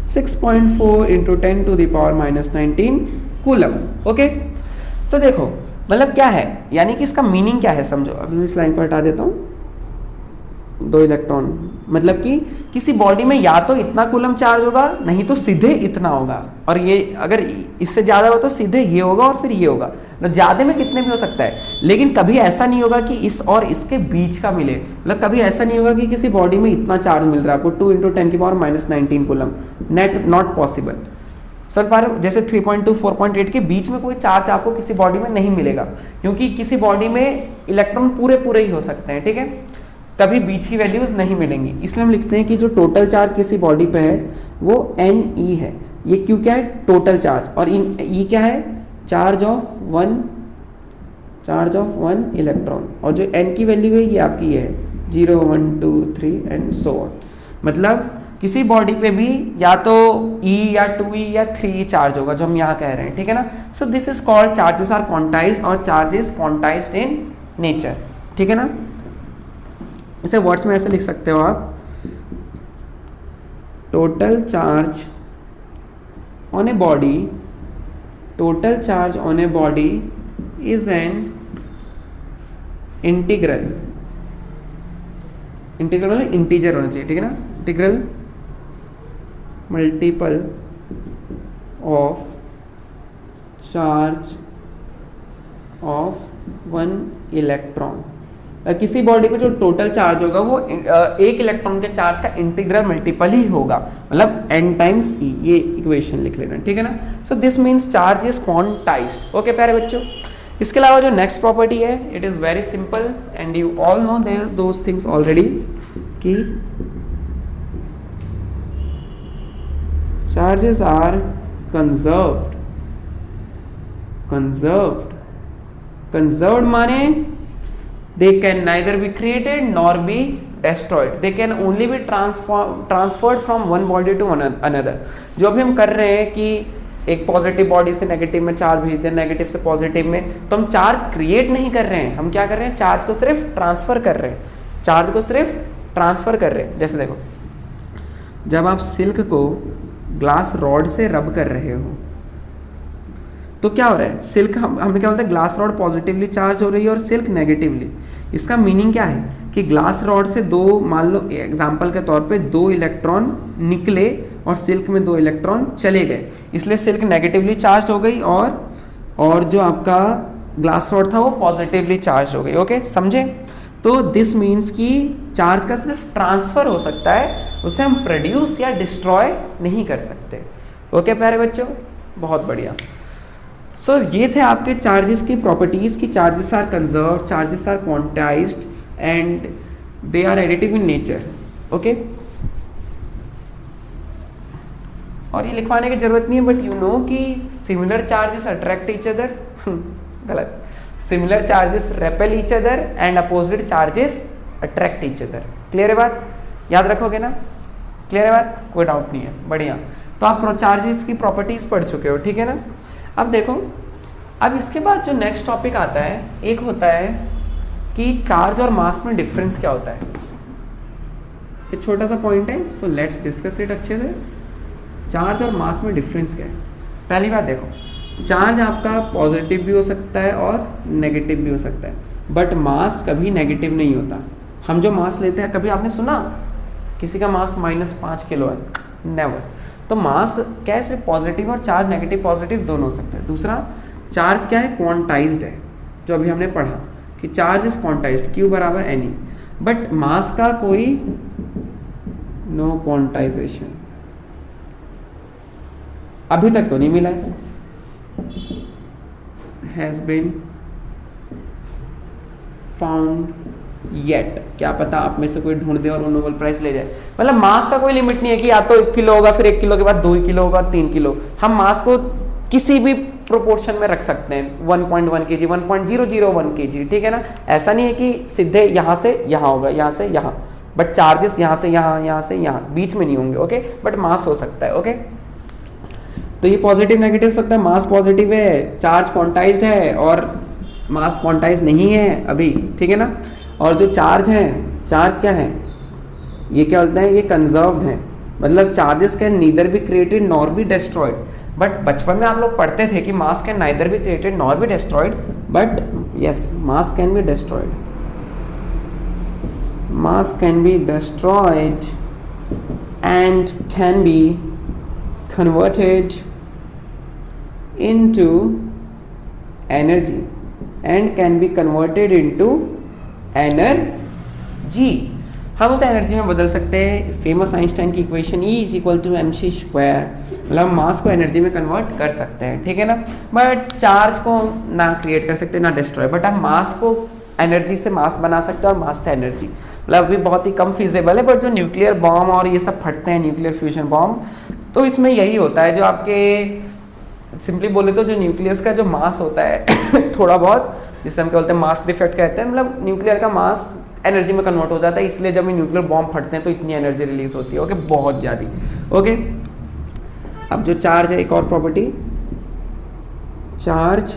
6.4 इंटू 10⁻⁻19 कूलम। ओके, तो देखो मतलब क्या है, यानी कि इसका मीनिंग क्या है समझो। अभी इस लाइन को हटा देता हूँ। 2 इलेक्ट्रॉन मतलब कि किसी बॉडी में या तो इतना कूलम चार्ज होगा, नहीं तो सीधे इतना होगा, और ये अगर इससे ज़्यादा हो तो सीधे ये होगा और फिर ये होगा। मतलब ज़्यादा में कितने भी हो सकता है, लेकिन कभी ऐसा नहीं होगा कि इस और इसके बीच का मिले। मतलब कभी ऐसा नहीं होगा कि किसी बॉडी में इतना चार्ज मिल रहा है आपको 2 into 10⁻⁻19 coulomb, not possible. Sir पर जैसे 3.2 4.8 के बीच में कोई चार्ज आपको किसी बॉडी में नहीं मिलेगा, क्योंकि किसी बॉडी में इलेक्ट्रॉन पूरे ही हो सकते हैं, ठीक है, कभी बीच की वैल्यूज नहीं मिलेंगी। इसलिए हम लिखते हैं कि जो टोटल चार्ज किसी बॉडी पे है वो Ne है। ये क्यों क्या है, टोटल चार्ज, और E क्या है, चार्ज ऑफ वन इलेक्ट्रॉन, और जो N की वैल्यू है ये आपकी ये है 0 1 2 3 एंड सो ऑन। मतलब किसी बॉडी पे भी या तो E या 2E या 3E चार्ज होगा, जो हम यहाँ कह रहे हैं, ठीक है ना। So this is called charges are quantized, और चार्जेस क्वांटाइज्ड इन नेचर, ठीक है ना। इसे वर्ड्स में ऐसे लिख सकते हो आप, total charge on a body is an integral मतलब इंटीजर होना चाहिए, ठीक है ना, integral multiple of charge of 1 electron. किसी बॉडी पे जो टोटल चार्ज होगा वो एक इलेक्ट्रॉन के चार्ज का इंटीग्रल मल्टीपल ही होगा, मतलब n टाइम्स E। ये इक्वेशन लिख लेना, ठीक है ना। So this means charge is quantized. Okay प्यारे बच्चों, इसके अलावा जो नेक्स्ट प्रॉपर्टी है, it is very simple and you all know those things already, कि चार्जेस आर कंजर्व्ड माने they can neither be created nor be destroyed, they can only be transferred from one body to another। जो अभी हम कर रहे हैं कि एक पॉजिटिव बॉडी से नेगेटिव में चार्ज भेज दें, नेगेटिव से पॉजिटिव में, तो हम चार्ज क्रिएट नहीं कर रहे हैं, हम क्या कर रहे हैं, चार्ज को सिर्फ ट्रांसफर कर रहे हैं। जैसे देखो, जब आप सिल्क को ग्लास रॉड से रब कर रहे हो तो क्या हो रहा है, सिल्क हमने क्या बोलते हैं, ग्लास रॉड पॉजिटिवली चार्ज हो रही है और सिल्क नेगेटिवली। इसका मीनिंग क्या है कि ग्लास रॉड से दो, मान लो एग्जांपल के तौर पे 2 इलेक्ट्रॉन निकले और सिल्क में 2 इलेक्ट्रॉन चले गए, इसलिए सिल्क नेगेटिवली चार्ज हो गई और जो आपका ग्लास रॉड था वो पॉजिटिवली चार्ज हो गई। ओके, समझे। तो दिस मीन्स कि चार्ज का सिर्फ ट्रांसफर हो सकता है, उसे हम प्रोड्यूस या डिस्ट्रॉय नहीं कर सकते। ओके प्यारे बच्चों, बहुत बढ़िया। सो ये थे आपके चार्जेस की प्रॉपर्टीज की, charges are conserve, charges are quantized and they are additive in nature. Okay, और ये लिखवाने की जरूरत नहीं है, बट यू नो कि similar charges attract each other, गलत, similar charges repel each other and opposite charges attract each other. Clear है बात, याद रखोगे ना, क्लियर है बात, कोई डाउट नहीं है, बढ़िया। तो आप चार्जेस की प्रॉपर्टीज पढ़ चुके हो, ठीक है ना। अब देखो, अब इसके बाद जो नेक्स्ट टॉपिक आता है, एक होता है कि चार्ज और मास में डिफरेंस क्या होता है। एक छोटा सा पॉइंट है, सो लेट्स डिस्कस इट अच्छे से। चार्ज और मास में डिफरेंस क्या है। पहली बात देखो, चार्ज आपका पॉजिटिव भी हो सकता है और नेगेटिव भी हो सकता है, बट मास कभी नेगेटिव नहीं होता। हम जो मास लेते हैं, कभी आपने सुना किसी का मास -5 किलो है, नेवर। तो मास क्या है, सिर्फ पॉजिटिव और चार्ज नेगेटिव पॉजिटिव दोनों हो सकते हैं। दूसरा, चार्ज क्या है, क्वांटाइज्ड है, जो अभी हमने पढ़ा कि चार्ज इज क्वांटाइज्ड, Q बराबर Ne, बट मास का कोई नो क्वांटाइजेशन अभी तक तो नहीं मिला है, हैज बीन फाउंड येट। क्या पता आप में से कोई ढूंढ दे और वो नोबेल प्राइज ले जाए। मतलब मास का कोई लिमिट नहीं है कि या तो 1 किलो होगा, फिर 1 किलो के बाद 2 किलो होगा, 3 किलो। हम मास को किसी भी प्रोपोर्शन में रख सकते हैं, 1.1 kg, 1.001 kg, ठीक है ना। ऐसा नहीं है कि सीधे यहाँ से यहाँ होगा, यहाँ से यहाँ, बट चार्जेस यहाँ से यहाँ, यहाँ से यहाँ, बीच में नहीं होंगे। ओके, बट मास हो सकता है। ओके, तो ये पॉजिटिव नेगेटिव हो सकता है। मास पॉजिटिव है, चार्ज क्वांटाइज्ड है, और मास क्वांटाइज नहीं है अभी, ठीक है ना। और जो चार्ज है, चार्ज क्या है, ये क्या बोलते हैं, ये कंजर्व्ड है, मतलब charges can neither be created nor be destroyed. But बचपन में आप लोग पढ़ते थे कि मास can neither be created nor be destroyed, but yes mass can be destroyed, mass can be destroyed and can be converted into energy and can be converted into energy। हम उसे energy में बदल सकते हैं। फेमस आइंस्टाइन की equation E is equal to mc square, मतलब mass को energy में कन्वर्ट कर सकते हैं, ठीक है ना। बट चार्ज को ना क्रिएट कर सकते ना डिस्ट्रॉय, बट हम मास को एनर्जी से मास बना सकते हैं और मास से एनर्जी, मतलब अभी बहुत ही कम फिजिबल है। बट जो न्यूक्लियर बॉम्ब और ये सब फटते हैं, न्यूक्लियर फ्यूजन बॉम्ब, तो इसमें यही होता है, जो आपके सिंपली बोले तो जो न्यूक्लियस का जो मास होता है थोड़ा बहुत, जिसे हम क्या बोलते हैं मास डिफेक्ट कहते हैं, मतलब न्यूक्लियर का मास एनर्जी में कन्वर्ट हो जाता है, इसलिए जब ये न्यूक्लियर बॉम्ब फटते हैं तो इतनी एनर्जी रिलीज होती है, ओके, बहुत ज़्यादा, ओके। अब जो चार्ज है, एक और property, charge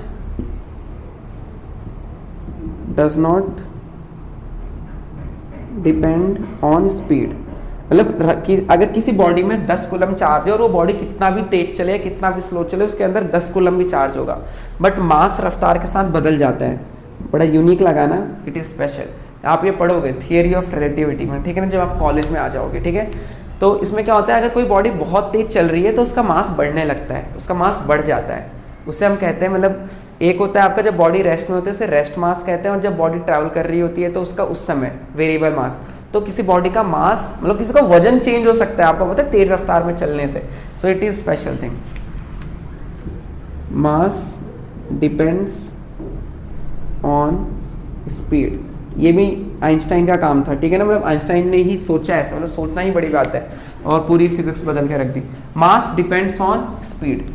does not depend on speed, मतलब अगर किसी बॉडी में 10 कूलम चार्ज है और वो बॉडी कितना भी तेज चले कितना भी स्लो चले, उसके अंदर 10 कूलम भी चार्ज होगा, बट मास रफ्तार के साथ बदल जाता है। बड़ा यूनिक लगा ना, इट इज स्पेशल। आप ये पढ़ोगे थियरी ऑफ रिलेटिविटी में, ठीक है ना, जब आप कॉलेज में आ जाओगे, ठीक है। तो इसमें क्या होता है, अगर कोई बॉडी बहुत तेज चल रही है तो उसका मास बढ़ने लगता है, उसका मास बढ़ जाता है, उससे हम कहते हैं, मतलब एक होता है आपका जब बॉडी रेस्ट में होती है उसे रेस्ट मास कहते हैं, और जब बॉडी ट्रैवल कर रही होती है तो उसका उस समय वेरिएबल मास। तो किसी बॉडी का मास, मतलब किसी का वजन चेंज हो सकता है, आपको पता है, तेज रफ्तार में चलने से। सो it is special thing. Mass depends on speed, ये भी आइंस्टाइन का काम था, ठीक है ना, मतलब आइंस्टाइन ने ही सोचा ऐसा, मतलब सोचना ही बड़ी बात है, और पूरी फिजिक्स बदल के रख दी। मास डिपेंड्स ऑन स्पीड,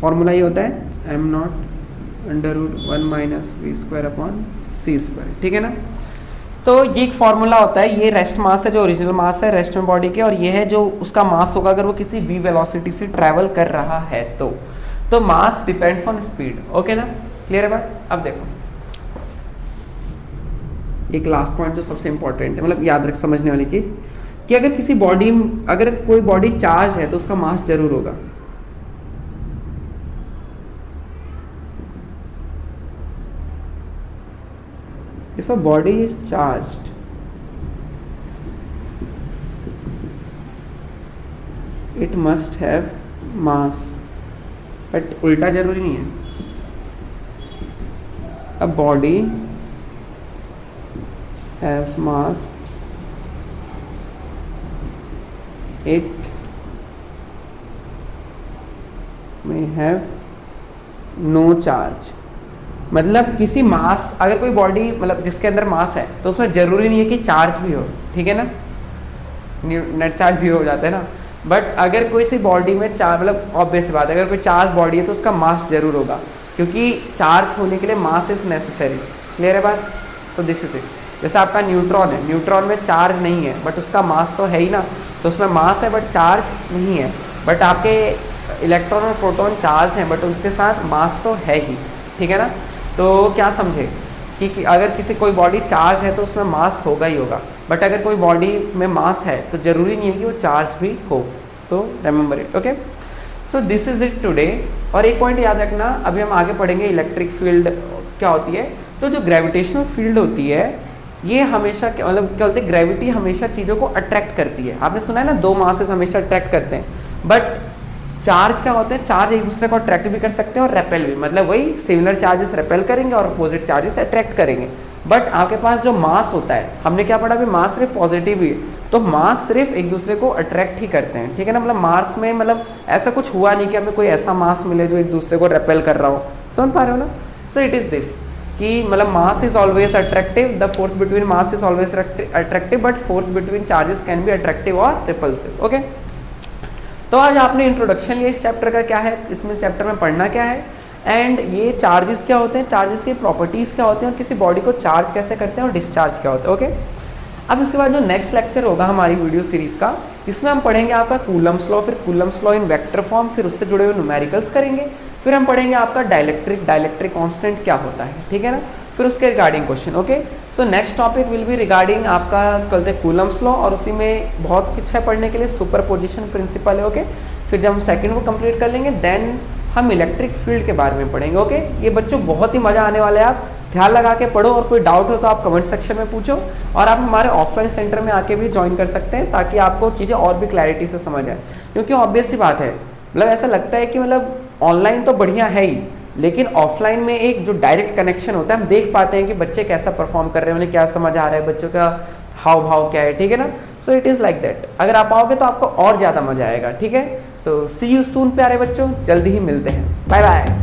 फॉर्मूला ये होता है m0 √1 - v² / c², ठीक है ना। तो ये एक फॉर्मूला होता है, ये रेस्ट मास है, जो ओरिजिनल मास है रेस्ट में बॉडी के, और ये है जो उसका मास होगा अगर वो किसी v वेलोसिटी से ट्रैवल कर रहा है तो मास डिपेंड्स ऑन स्पीड, ओके ना, क्लियर है बात। अब देखो एक लास्ट पॉइंट जो सबसे इंपॉर्टेंट है, मतलब याद रख समझने वाली चीज, कि अगर किसी बॉडी, अगर कोई बॉडी चार्ज है तो उसका मास जरूर होगा। If a body is charged, it must have mass, but उल्टा जरूरी नहीं है। A body has mass, it may have no charge। मतलब किसी मास, अगर कोई बॉडी मतलब जिसके अंदर मास है तो उसमें जरूरी नहीं है कि चार्ज भी हो, ठीक है ना, नेट चार्ज 0 हो जाता है ना। बट अगर कोई सी बॉडी में चार्ज, मतलब ऑब्वियस बात है, अगर कोई चार्ज बॉडी है तो उसका मास जरूर होगा, क्योंकि चार्ज होने के लिए मास इज नेसेसरी, क्लियर है बात। सो दिस इज इट। जैसे आपका न्यूट्रॉन है, न्यूट्रॉन में चार्ज नहीं है बट उसका मास तो है ही ना, तो उसमें मास है बट चार्ज नहीं है। बट आपके इलेक्ट्रॉन और प्रोटॉन चार्ज हैं बट उसके साथ मास तो है ही, ठीक है ना। तो क्या समझे कि अगर किसी कोई बॉडी चार्ज है तो उसमें मास होगा ही होगा, बट अगर कोई बॉडी में मास है तो जरूरी नहीं है कि वो चार्ज भी हो। So remember it, okay. So this is it today. और एक पॉइंट याद रखना, अभी हम आगे पढ़ेंगे इलेक्ट्रिक फील्ड क्या होती है। तो जो ग्रेविटेशनल फील्ड होती है ये हमेशा मतलब क्या बोलते हैं, ग्रेविटी हमेशा चीज़ों को अट्रैक्ट करती है। आपने सुना है ना, 2 मासेस हमेशा अट्रैक्ट करते हैं, बट चार्ज क्या होते हैं, चार्ज एक दूसरे को अट्रैक्ट भी कर सकते हैं और रेपेल भी, मतलब वही सिमिलर चार्जेस रेपेल करेंगे और अपोजिट चार्जेस अट्रैक्ट करेंगे। बट आपके पास जो मास होता है, हमने क्या पढ़ा अभी, मास सिर्फ पॉजिटिव ही है, तो मास सिर्फ एक दूसरे को अट्रैक्ट ही करते हैं, ठीक है ना। मतलब मार्स में मतलब ऐसा कुछ हुआ नहीं कि हमें कोई ऐसा मास मिले जो एक दूसरे को रेपेल कर रहा हो, समझ पा रहे हो ना। सो इट इज दिस कि मतलब mass is always attractive, the force between mass is always attractive, but force between charges can be attractive और रिपल्सिव, ओके। तो आज आपने इंट्रोडक्शन लिया इस चैप्टर का, क्या है इसमें चैप्टर में पढ़ना क्या है, एंड ये चार्जेस क्या होते हैं, चार्जेस की प्रॉपर्टीज़ क्या होते हैं, और किसी बॉडी को चार्ज कैसे करते हैं और डिस्चार्ज क्या होता है, ओके। अब इसके बाद जो नेक्स्ट लेक्चर होगा हमारी वीडियो सीरीज़ का, इसमें हम पढ़ेंगे आपका कूलम्स लॉ, फिर Coulomb's law in vector form, फिर उससे जुड़े हुए न्यूमेरिकल्स करेंगे, फिर हम पढ़ेंगे आपका डाइलेक्ट्रिक कांस्टेंट क्या होता है, ठीक है ना। फिर उसके regarding question. Okay, so next topic will be regarding आपका कल थे कूलम्स लॉ, और उसी में बहुत कुछ है पढ़ने के लिए, सुपरपोजिशन प्रिंसिपल है। ओके, फिर जब हम सेकंड को कंप्लीट कर लेंगे देन हम इलेक्ट्रिक फील्ड के बारे में पढ़ेंगे। ओके, ये बच्चों बहुत ही मजा आने वाला है, आप ध्यान लगा के पढ़ो, और कोई डाउट हो तो आप कमेंट सेक्शन में पूछो, और आप हमारे ऑफलाइन सेंटर में आके भी ज्वाइन कर सकते हैं ताकि आपको चीज़ें और भी क्लैरिटी से समझ आए। क्योंकि ऑब्वियस सी बात है, मतलब ऐसा लगता है कि मतलब ऑनलाइन तो बढ़िया है ही, लेकिन ऑफलाइन में एक जो डायरेक्ट कनेक्शन होता है, हम देख पाते हैं कि बच्चे कैसा परफॉर्म कर रहे हैं, उन्हें क्या समझ आ रहा है, बच्चों का हाव भाव क्या है, ठीक है ना। So it is like that, अगर आप आओगे तो आपको और ज़्यादा मजा आएगा, ठीक है। तो सी यू सून प्यारे बच्चों, जल्दी ही मिलते हैं, बाय बाय।